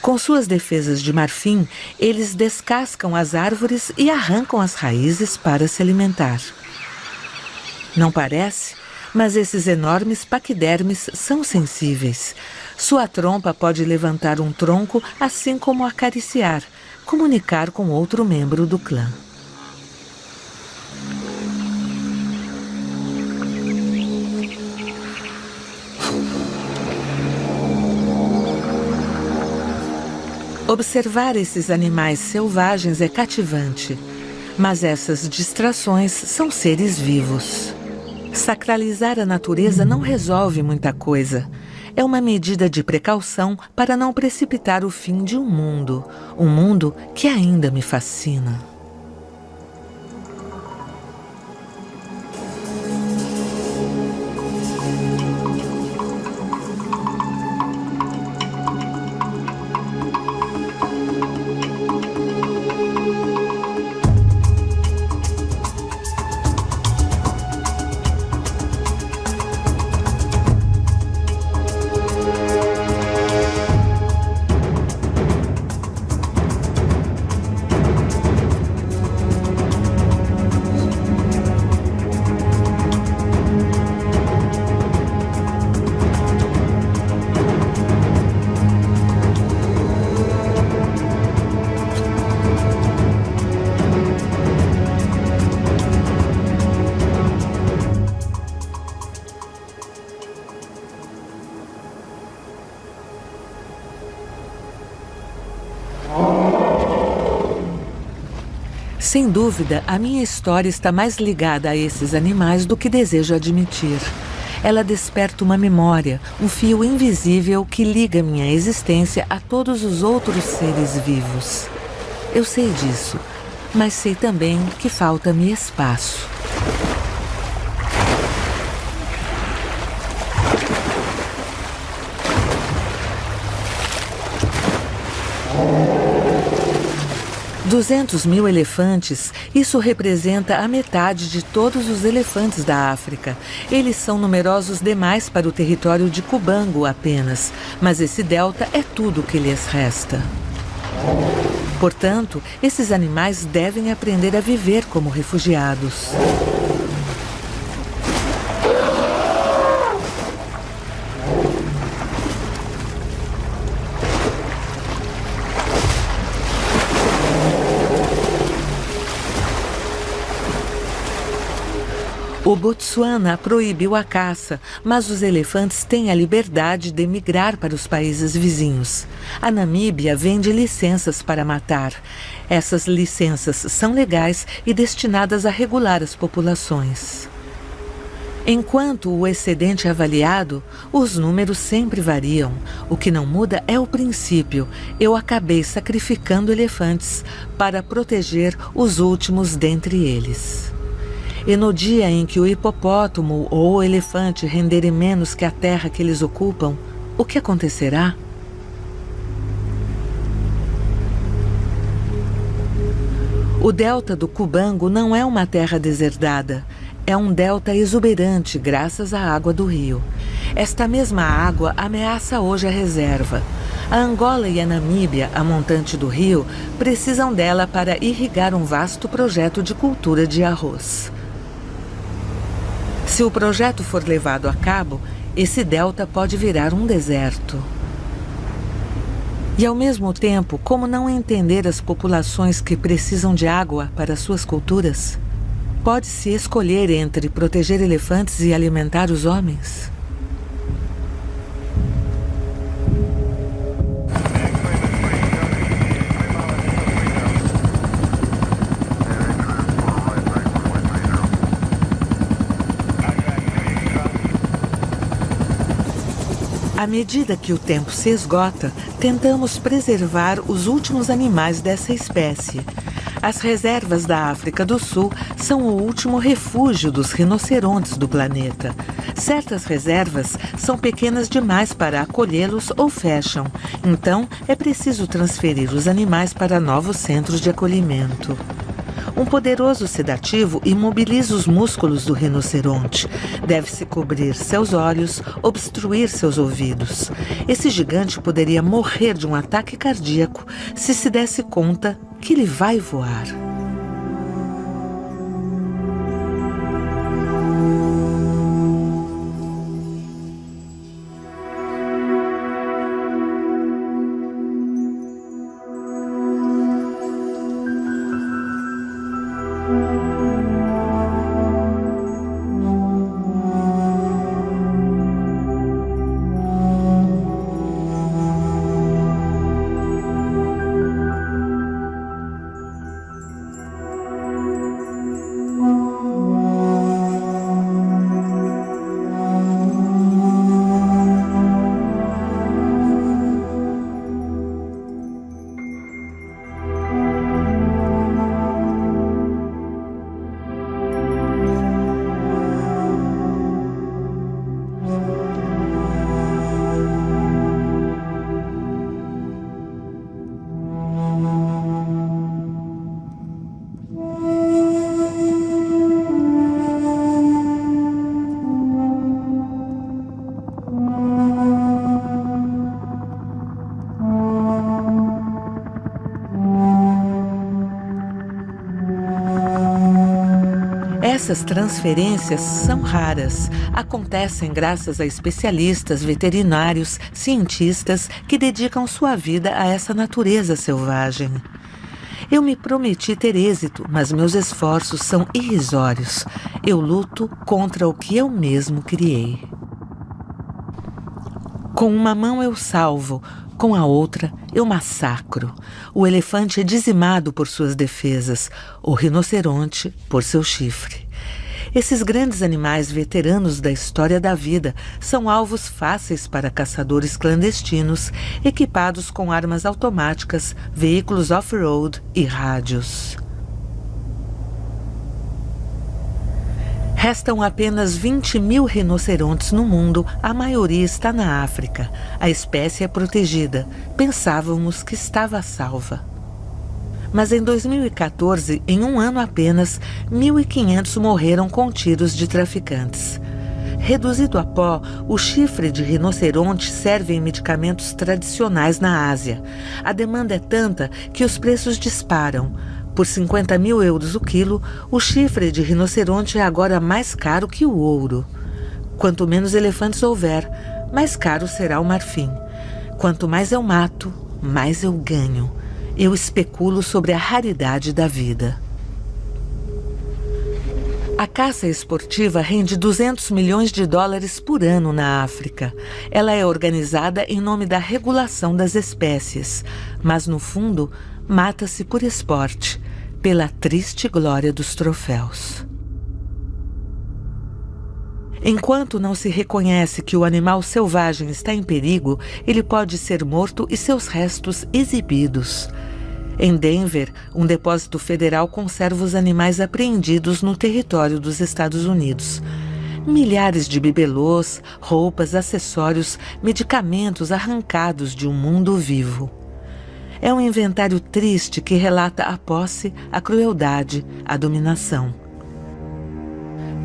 Com suas defesas de marfim, eles descascam as árvores e arrancam as raízes para se alimentar. Não parece? Mas esses enormes paquidermes são sensíveis. Sua trompa pode levantar um tronco, assim como acariciar, comunicar com outro membro do clã. Observar esses animais selvagens é cativante, mas essas distrações são seres vivos. Sacralizar a natureza não resolve muita coisa. É uma medida de precaução para não precipitar o fim de um mundo que ainda me fascina. Sem dúvida, a minha história está mais ligada a esses animais do que desejo admitir. Ela desperta uma memória, um fio invisível que liga minha existência a todos os outros seres vivos. Eu sei disso, mas sei também que falta-me espaço. $200.000 elefantes, isso representa a metade de todos os elefantes da África. Eles são numerosos demais para o território de Cubango apenas, mas esse delta é tudo o que lhes resta. Portanto, esses animais devem aprender a viver como refugiados. O Botsuana proibiu a caça, mas os elefantes têm a liberdade de migrar para os países vizinhos. A Namíbia vende licenças para matar. Essas licenças são legais e destinadas a regular as populações. Enquanto o excedente é avaliado, os números sempre variam. O que não muda é o princípio. Eu acabei sacrificando elefantes para proteger os últimos dentre eles. E no dia em que o hipopótamo ou o elefante renderem menos que a terra que eles ocupam, o que acontecerá? O delta do Cubango não é uma terra deserdada. É um delta exuberante graças à água do rio. Esta mesma água ameaça hoje a reserva. A Angola e a Namíbia, a montante do rio, precisam dela para irrigar um vasto projeto de cultura de arroz. Se o projeto for levado a cabo, esse delta pode virar um deserto. E ao mesmo tempo, como não entender as populações que precisam de água para suas culturas? Pode-se escolher entre proteger elefantes e alimentar os homens? À medida que o tempo se esgota, tentamos preservar os últimos animais dessa espécie. As reservas da África do Sul são o último refúgio dos rinocerontes do planeta. Certas reservas são pequenas demais para acolhê-los ou fecham, então é preciso transferir os animais para novos centros de acolhimento. Um poderoso sedativo imobiliza os músculos do rinoceronte. Deve-se cobrir seus olhos, obstruir seus ouvidos. Esse gigante poderia morrer de um ataque cardíaco se desse conta que ele vai voar. Essas transferências são raras. Acontecem graças a especialistas, veterinários, cientistas que dedicam sua vida a essa natureza selvagem. Eu me prometi ter êxito, mas meus esforços são irrisórios. Eu luto contra o que eu mesmo criei. Com uma mão eu salvo, Com a outra, eu massacro. O elefante é dizimado por suas defesas, o rinoceronte por seu chifre. Esses grandes animais veteranos da história da vida são alvos fáceis para caçadores clandestinos, equipados com armas automáticas, veículos off-road e rádios. Restam apenas 20 mil rinocerontes no mundo, a maioria está na África. A espécie é protegida. Pensávamos que estava salva. Mas em 2014, em um ano apenas, 1.500 morreram com tiros de traficantes. Reduzido a pó, o chifre de rinoceronte serve em medicamentos tradicionais na Ásia. A demanda é tanta que os preços disparam. Por 50 mil euros o quilo, o chifre de rinoceronte é agora mais caro que o ouro. Quanto menos elefantes houver, mais caro será o marfim. Quanto mais eu mato, mais eu ganho. Eu especulo sobre a raridade da vida. A caça esportiva rende 200 milhões de dólares por ano na África. Ela é organizada em nome da regulação das espécies, mas no fundo, mata-se por esporte, pela triste glória dos troféus. Enquanto não se reconhece que o animal selvagem está em perigo, ele pode ser morto e seus restos exibidos. Em Denver, um depósito federal conserva os animais apreendidos no território dos Estados Unidos. Milhares de bibelôs, roupas, acessórios, medicamentos arrancados de um mundo vivo. É um inventário triste que relata a posse, a crueldade, a dominação.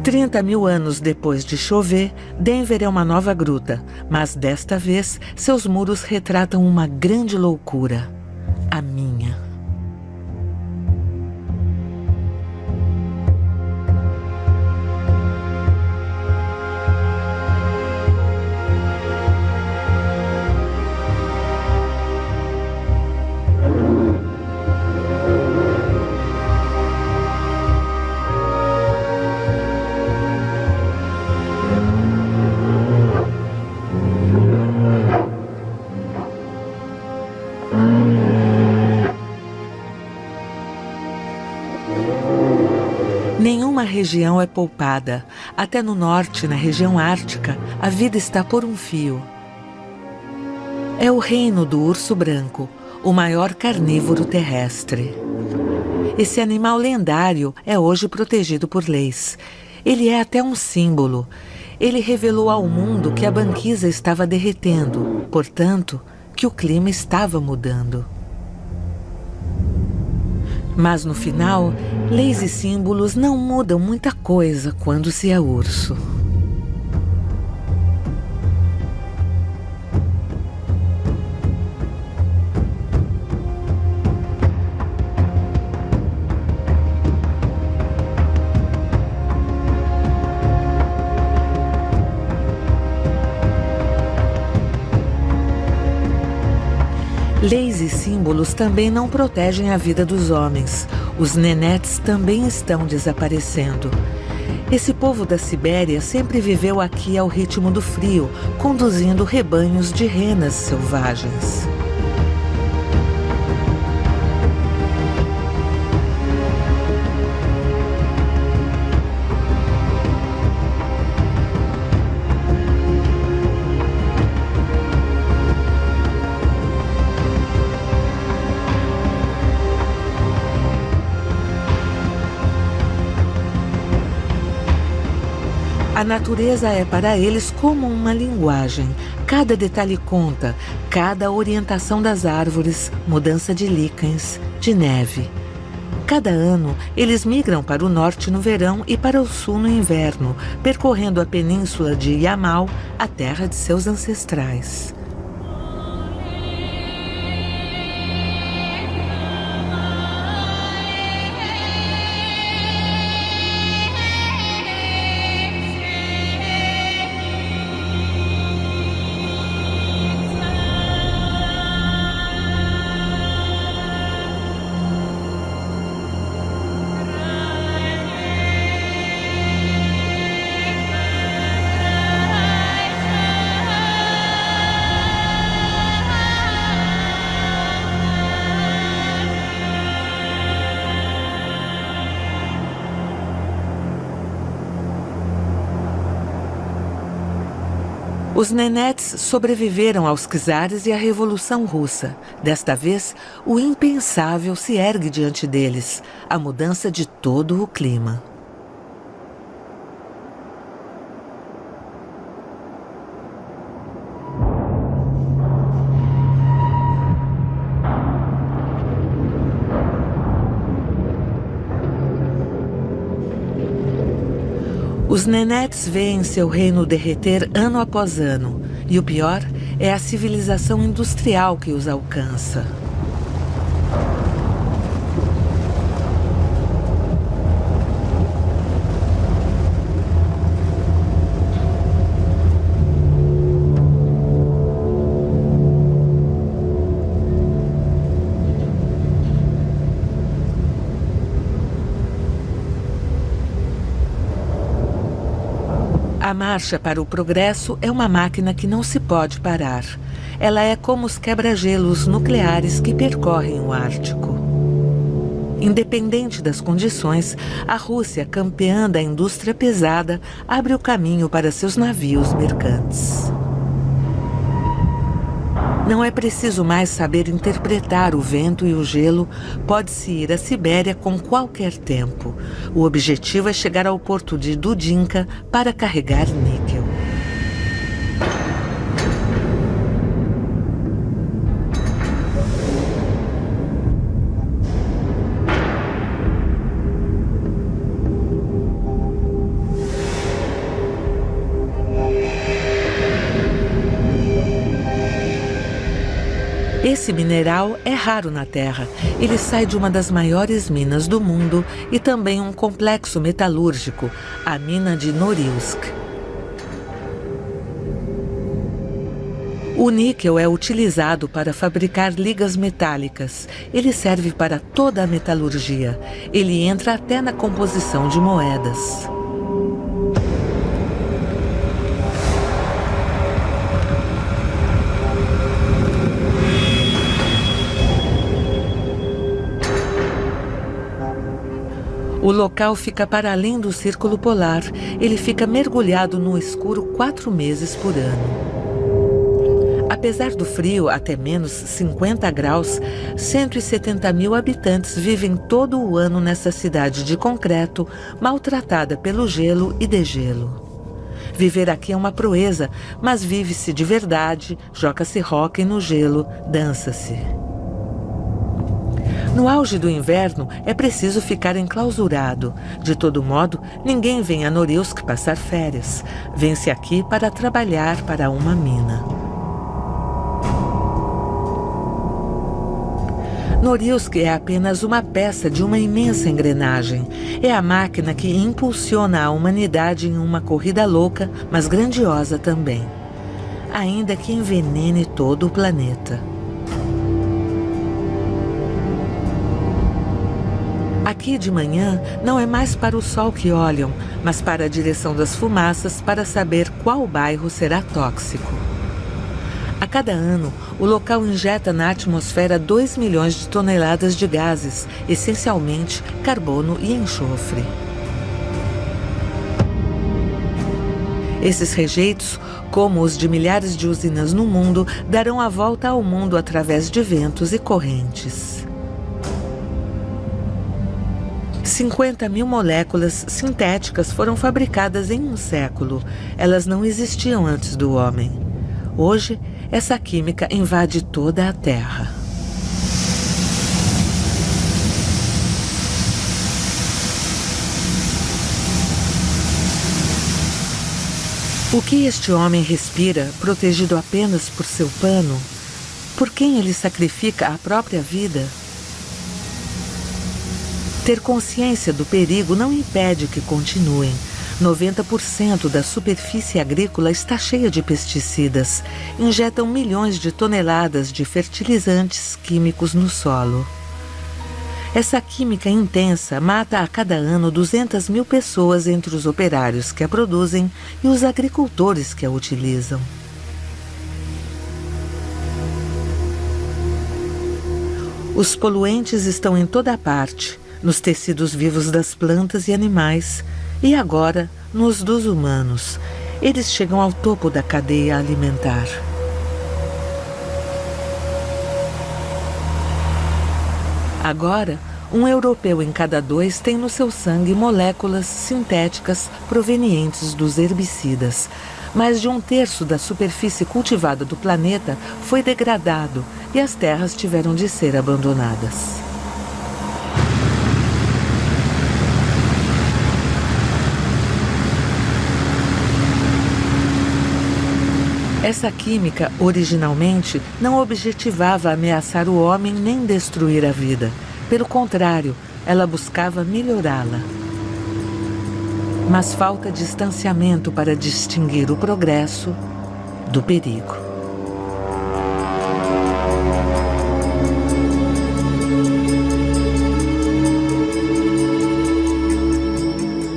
30 mil anos depois de chover, Denver é uma nova gruta, mas desta vez seus muros retratam uma grande loucura, a minha. Nenhuma região é poupada. Até no norte, na região ártica, a vida está por um fio. É o reino do urso branco, o maior carnívoro terrestre. Esse animal lendário é hoje protegido por leis. Ele é até um símbolo. Ele revelou ao mundo que a banquisa estava derretendo, portanto, que o clima estava mudando. Mas no final, leis e símbolos não mudam muita coisa quando se é urso. Leis e símbolos também não protegem a vida dos homens. Os nenetes também estão desaparecendo. Esse povo da Sibéria sempre viveu aqui ao ritmo do frio, conduzindo rebanhos de renas selvagens. A natureza é para eles como uma linguagem. Cada detalhe conta, cada orientação das árvores, mudança de líquens, de neve. Cada ano, eles migram para o norte no verão e para o sul no inverno, percorrendo a península de Yamal, a terra de seus ancestrais. Os Nenetes sobreviveram aos czares e à Revolução Russa. Desta vez, o impensável se ergue diante deles, a mudança de todo o clima. Os Nenetes veem seu reino derreter ano após ano, e o pior é a civilização industrial que os alcança. A marcha para o progresso é uma máquina que não se pode parar. Ela é como os quebra-gelos nucleares que percorrem o Ártico. Independente das condições, a Rússia, campeã da indústria pesada, abre o caminho para seus navios mercantes. Não é preciso mais saber interpretar o vento e o gelo, pode-se ir à Sibéria com qualquer tempo. O objetivo é chegar ao porto de Dudinka para carregar níquel. Esse mineral é raro na Terra. Ele sai de uma das maiores minas do mundo e também um complexo metalúrgico, a mina de Norilsk. O níquel é utilizado para fabricar ligas metálicas. Ele serve para toda a metalurgia. Ele entra até na composição de moedas. O local fica para além do círculo polar. Ele fica mergulhado no escuro 4 meses por ano. Apesar do frio, até menos 50 graus, 170 mil habitantes vivem todo o ano nessa cidade de concreto, maltratada pelo gelo e degelo. Viver aqui é uma proeza, mas vive-se de verdade, joga-se hóquei no gelo, dança-se. No auge do inverno, é preciso ficar enclausurado. De todo modo, ninguém vem a Norilsk passar férias. Vem-se aqui para trabalhar para uma mina. Norilsk é apenas uma peça de uma imensa engrenagem. É a máquina que impulsiona a humanidade em uma corrida louca, mas grandiosa também. Ainda que envenene todo o planeta. Aqui de manhã não é mais para o sol que olham, mas para a direção das fumaças para saber qual bairro será tóxico. A cada ano, o local injeta na atmosfera 2 milhões de toneladas de gases, essencialmente carbono e enxofre. Esses rejeitos, como os de milhares de usinas no mundo, darão a volta ao mundo através de ventos e correntes. 50 mil moléculas sintéticas foram fabricadas em um século. Elas não existiam antes do homem. Hoje, essa química invade toda a Terra. O que este homem respira, protegido apenas por seu pano? Por quem ele sacrifica a própria vida? Ter consciência do perigo não impede que continuem. 90% da superfície agrícola está cheia de pesticidas. Injetam milhões de toneladas de fertilizantes químicos no solo. Essa química intensa mata a cada ano 200 mil pessoas entre os operários que a produzem e os agricultores que a utilizam. Os poluentes estão em toda parte. Nos tecidos vivos das plantas e animais, e agora nos dos humanos. Eles chegam ao topo da cadeia alimentar. Agora, um europeu em cada 2 tem no seu sangue moléculas sintéticas provenientes dos herbicidas. Mais de 1/3 da superfície cultivada do planeta foi degradado e as terras tiveram de ser abandonadas. Essa química, originalmente, não objetivava ameaçar o homem nem destruir a vida. Pelo contrário, ela buscava melhorá-la. Mas falta distanciamento para distinguir o progresso do perigo.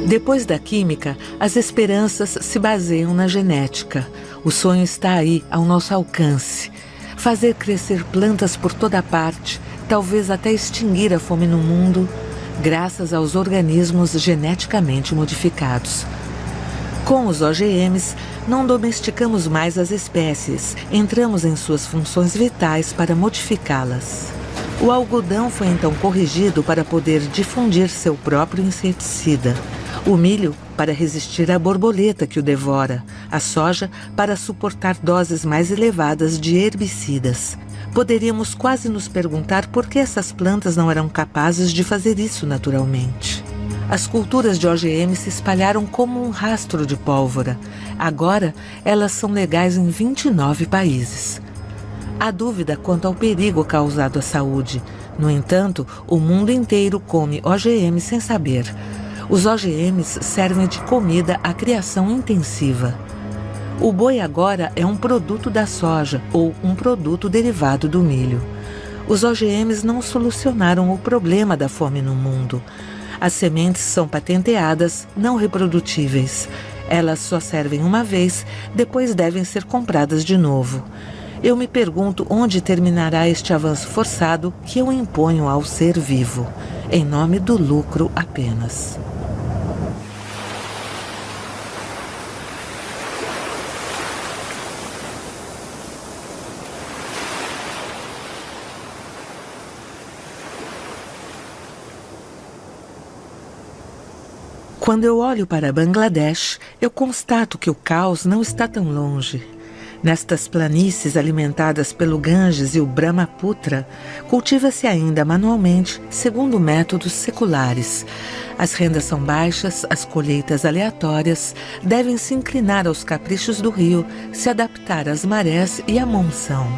Depois da química, as esperanças se baseiam na genética. O sonho está aí, ao nosso alcance. Fazer crescer plantas por toda parte, talvez até extinguir a fome no mundo, graças aos organismos geneticamente modificados. Com os OGMs, não domesticamos mais as espécies, entramos em suas funções vitais para modificá-las. O algodão foi então corrigido para poder difundir seu próprio inseticida. O milho para resistir à borboleta que o devora, a soja para suportar doses mais elevadas de herbicidas. Poderíamos quase nos perguntar por que essas plantas não eram capazes de fazer isso naturalmente. As culturas de OGM se espalharam como um rastro de pólvora. Agora, elas são legais em 29 países. Há dúvida quanto ao perigo causado à saúde. No entanto, o mundo inteiro come OGM sem saber. Os OGMs servem de comida à criação intensiva. O boi agora é um produto da soja ou um produto derivado do milho. Os OGMs não solucionaram o problema da fome no mundo. As sementes são patenteadas, não reprodutíveis. Elas só servem uma vez, depois devem ser compradas de novo. Eu me pergunto onde terminará este avanço forçado que eu imponho ao ser vivo, em nome do lucro apenas. Quando eu olho para Bangladesh, eu constato que o caos não está tão longe. Nestas planícies alimentadas pelo Ganges e o Brahmaputra, cultiva-se ainda manualmente, segundo métodos seculares. As rendas são baixas, as colheitas aleatórias, devem se inclinar aos caprichos do rio, se adaptar às marés e à monção.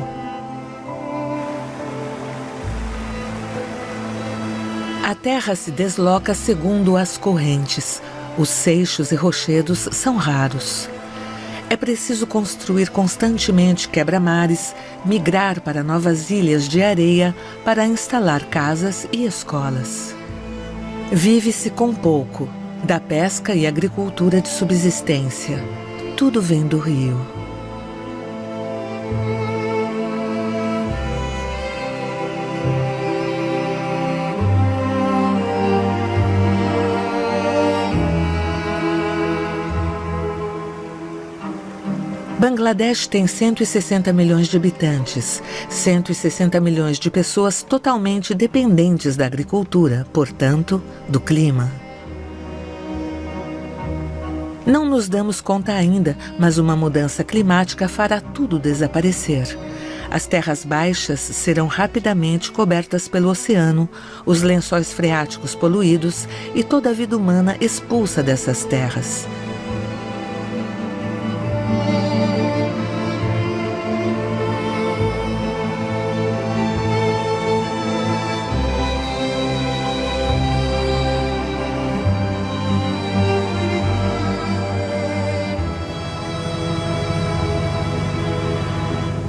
A terra se desloca segundo as correntes. Os seixos e rochedos são raros. É preciso construir constantemente quebra-mares, migrar para novas ilhas de areia para instalar casas e escolas. Vive-se com pouco, da pesca e agricultura de subsistência. Tudo vem do rio. Bangladesh tem 160 milhões de habitantes, 160 milhões de pessoas totalmente dependentes da agricultura, portanto, do clima. Não nos damos conta ainda, mas uma mudança climática fará tudo desaparecer. As terras baixas serão rapidamente cobertas pelo oceano, os lençóis freáticos poluídos e toda a vida humana expulsa dessas terras.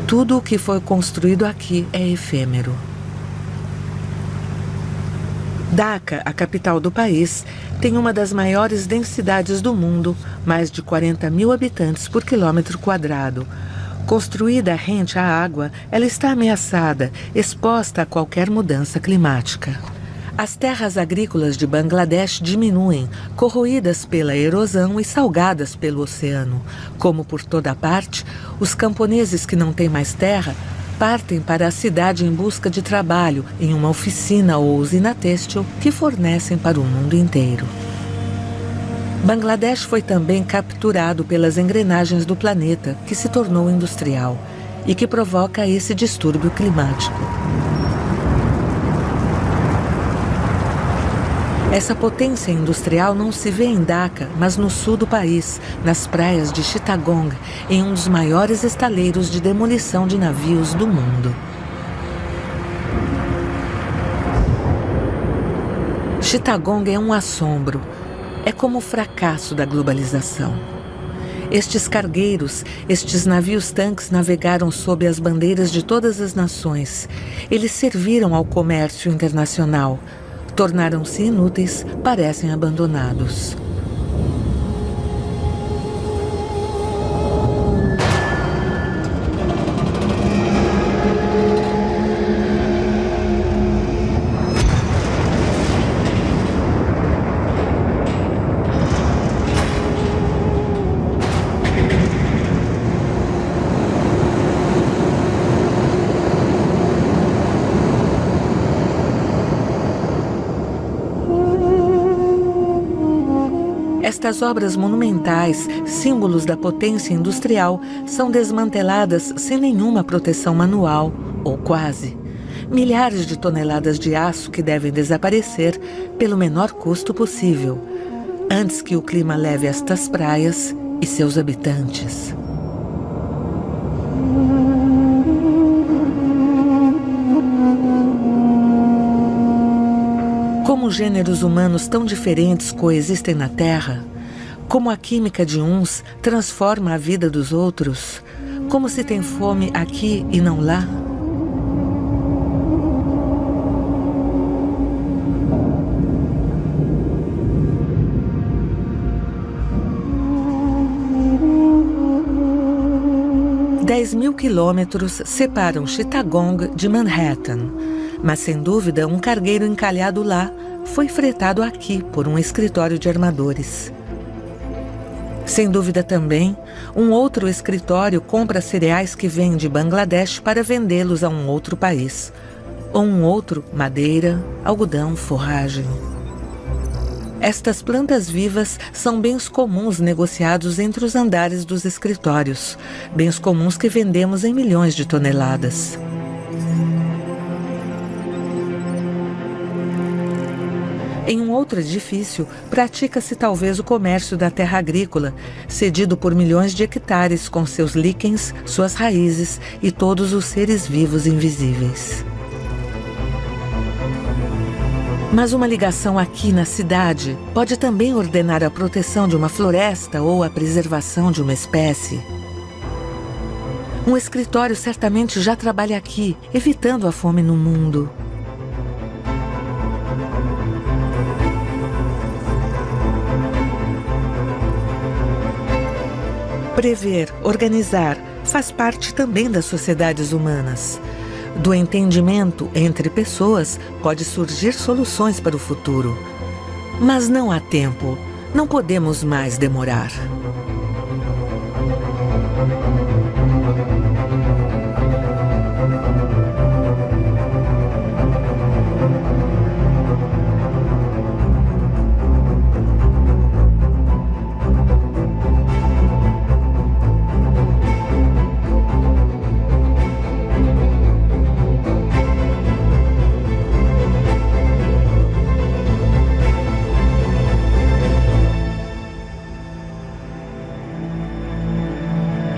Tudo o que foi construído aqui é efêmero. Dhaka, a capital do país, tem uma das maiores densidades do mundo, mais de 40 mil habitantes por quilômetro quadrado. Construída rente à água, ela está ameaçada, exposta a qualquer mudança climática. As terras agrícolas de Bangladesh diminuem, corroídas pela erosão e salgadas pelo oceano. Como por toda parte, os camponeses que não têm mais terra partem para a cidade em busca de trabalho em uma oficina ou usina têxtil que fornecem para o mundo inteiro. Bangladesh foi também capturado pelas engrenagens do planeta, que se tornou industrial e que provoca esse distúrbio climático. Essa potência industrial não se vê em Dhaka, mas no sul do país, nas praias de Chittagong, em um dos maiores estaleiros de demolição de navios do mundo. Chittagong é um assombro. É como o fracasso da globalização. Estes cargueiros, estes navios-tanques navegaram sob as bandeiras de todas as nações. Eles serviram ao comércio internacional. Tornaram-se inúteis, parecem abandonados. Estas obras monumentais, símbolos da potência industrial, são desmanteladas sem nenhuma proteção manual, ou quase. Milhares de toneladas de aço que devem desaparecer pelo menor custo possível, antes que o clima leve estas praias e seus habitantes. Como gêneros humanos tão diferentes coexistem na Terra, como a química de uns transforma a vida dos outros, como se tem fome aqui e não lá. Dez 10.000 quilômetros separam Chittagong de Manhattan, mas sem dúvida um cargueiro encalhado lá foi fretado aqui por um escritório de armadores. Sem dúvida também, um outro escritório compra cereais que vêm de Bangladesh para vendê-los a um outro país. Ou um outro, madeira, algodão, forragem. Estas plantas vivas são bens comuns negociados entre os andares dos escritórios, bens comuns que vendemos em milhões de toneladas. Em um outro edifício, pratica-se talvez o comércio da terra agrícola, cedido por milhões de hectares com seus líquens, suas raízes e todos os seres vivos invisíveis. Mas uma ligação aqui na cidade pode também ordenar a proteção de uma floresta ou a preservação de uma espécie. Um escritório certamente já trabalha aqui, evitando a fome no mundo. Prever, organizar, faz parte também das sociedades humanas. Do entendimento entre pessoas pode surgir soluções para o futuro. Mas não há tempo, não podemos mais demorar.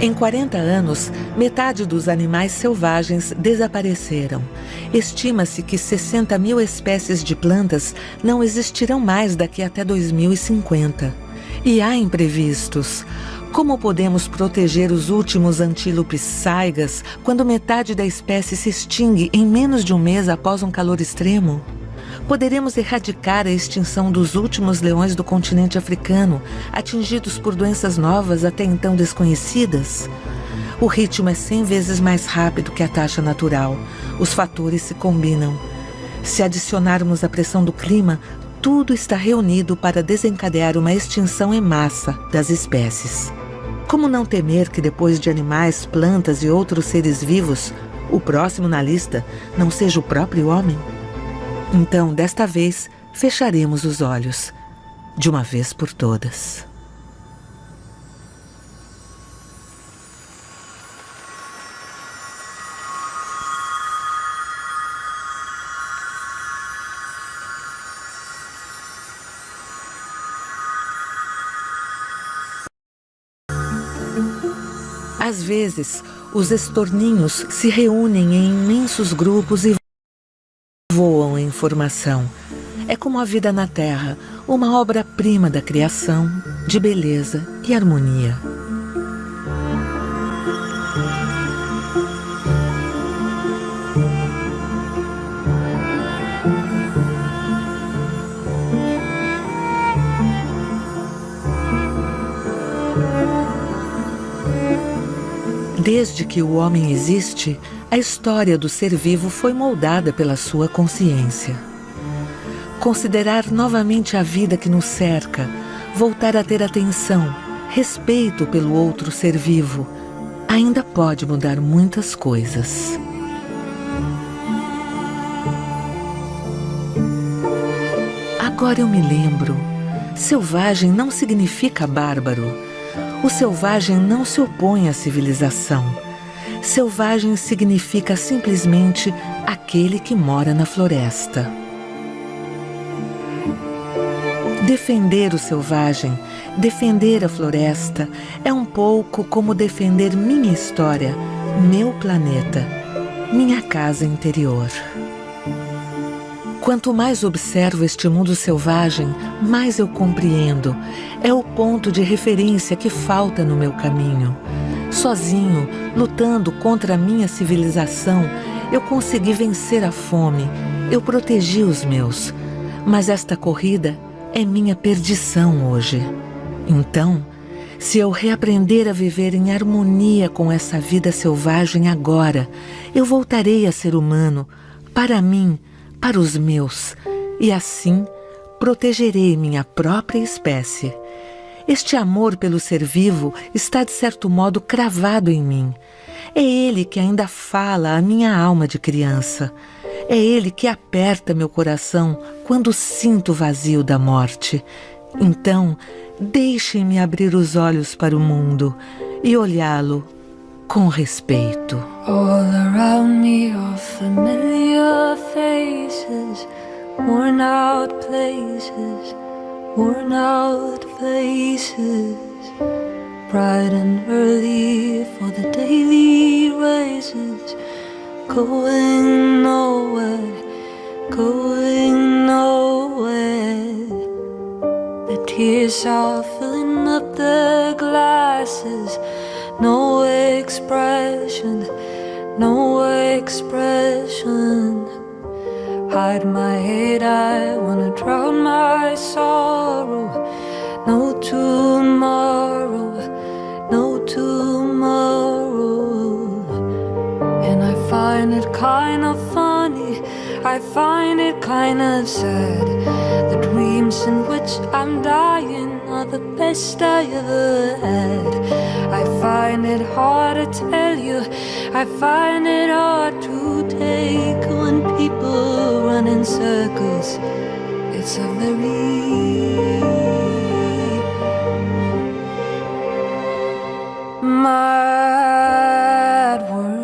Em 40 anos, metade dos animais selvagens desapareceram. Estima-se que 60.000 espécies de plantas não existirão mais daqui até 2050. E há imprevistos. Como podemos proteger os últimos antílopes saigas quando metade da espécie se extingue em menos de um mês após um calor extremo? Poderemos erradicar a extinção dos últimos leões do continente africano, atingidos por doenças novas até então desconhecidas? O ritmo é 100 vezes mais rápido que a taxa natural. Os fatores se combinam. Se adicionarmos a pressão do clima, tudo está reunido para desencadear uma extinção em massa das espécies. Como não temer que depois de animais, plantas e outros seres vivos, o próximo na lista não seja o próprio homem? Então, desta vez, fecharemos os olhos, de uma vez por todas. Às vezes, os estorninhos se reúnem em imensos grupos e voam em formação. É como a vida na Terra, uma obra-prima da criação, de beleza e harmonia. Desde que o homem existe, a história do ser vivo foi moldada pela sua consciência. Considerar novamente a vida que nos cerca, voltar a ter atenção, respeito pelo outro ser vivo, ainda pode mudar muitas coisas. Agora eu me lembro, selvagem não significa bárbaro. O selvagem não se opõe à civilização. Selvagem significa simplesmente aquele que mora na floresta. Defender o selvagem, defender a floresta, é um pouco como defender minha história, meu planeta, minha casa interior. Quanto mais observo este mundo selvagem, mais eu compreendo. É o ponto de referência que falta no meu caminho. Sozinho, lutando contra a minha civilização, eu consegui vencer a fome. Eu protegi os meus. Mas esta corrida é minha perdição hoje. Então, se eu reaprender a viver em harmonia com essa vida selvagem agora, eu voltarei a ser humano, para mim, para os meus, e assim protegerei minha própria espécie. Este amor pelo ser vivo está de certo modo cravado em mim. É ele que ainda fala à minha alma de criança. É ele que aperta meu coração quando sinto o vazio da morte. Então, deixem-me abrir os olhos para o mundo e olhá-lo com respeito. All around me are familiar faces, worn out places, worn out faces, bright and early for the daily races, going nowhere, going nowhere. The tears are filling up their glasses, no expression, no expression. Hide my head, I wanna drown my sorrow. No tomorrow, no tomorrow. And I find it kind of funny, I find it kind of sad. The dreams in which I'm dying are the best I ever had. I find it hard to tell you, I find it hard to take when people run in circles. It's a very mad world.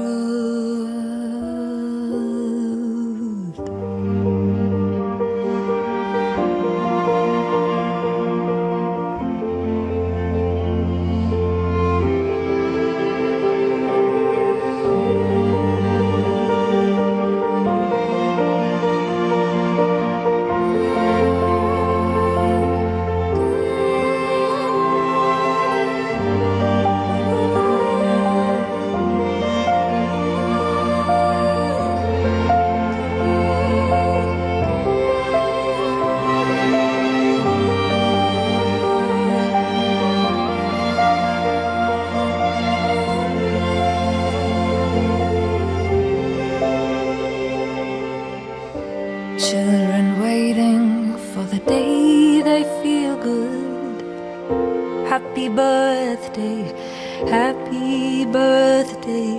waiting for the day they feel good. Happy birthday, happy birthday.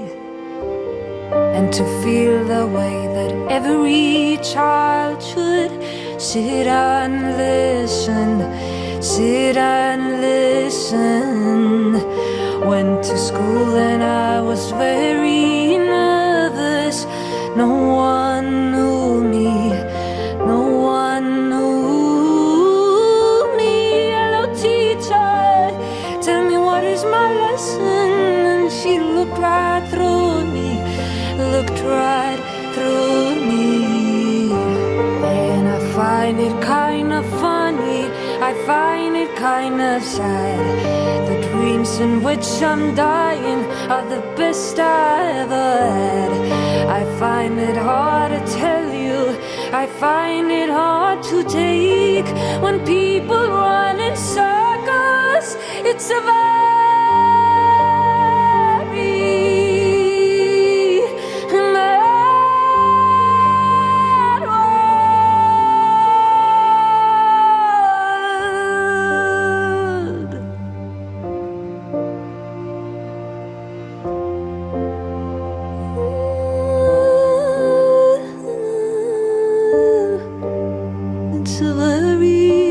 And to feel the way that every child should sit and listen, sit and listen. Went to school and I was very nervous. No one knew me, no one knew me. Hello teacher, tell me what is my lesson. And she looked right through me, looked right through me. And I find it kind of funny, I find it kind of sad. The dreams in which I'm dying are the best I ever had. I find it hard to tell you, I find it hard to take. When people run in circles, it's a very mad world. It's a very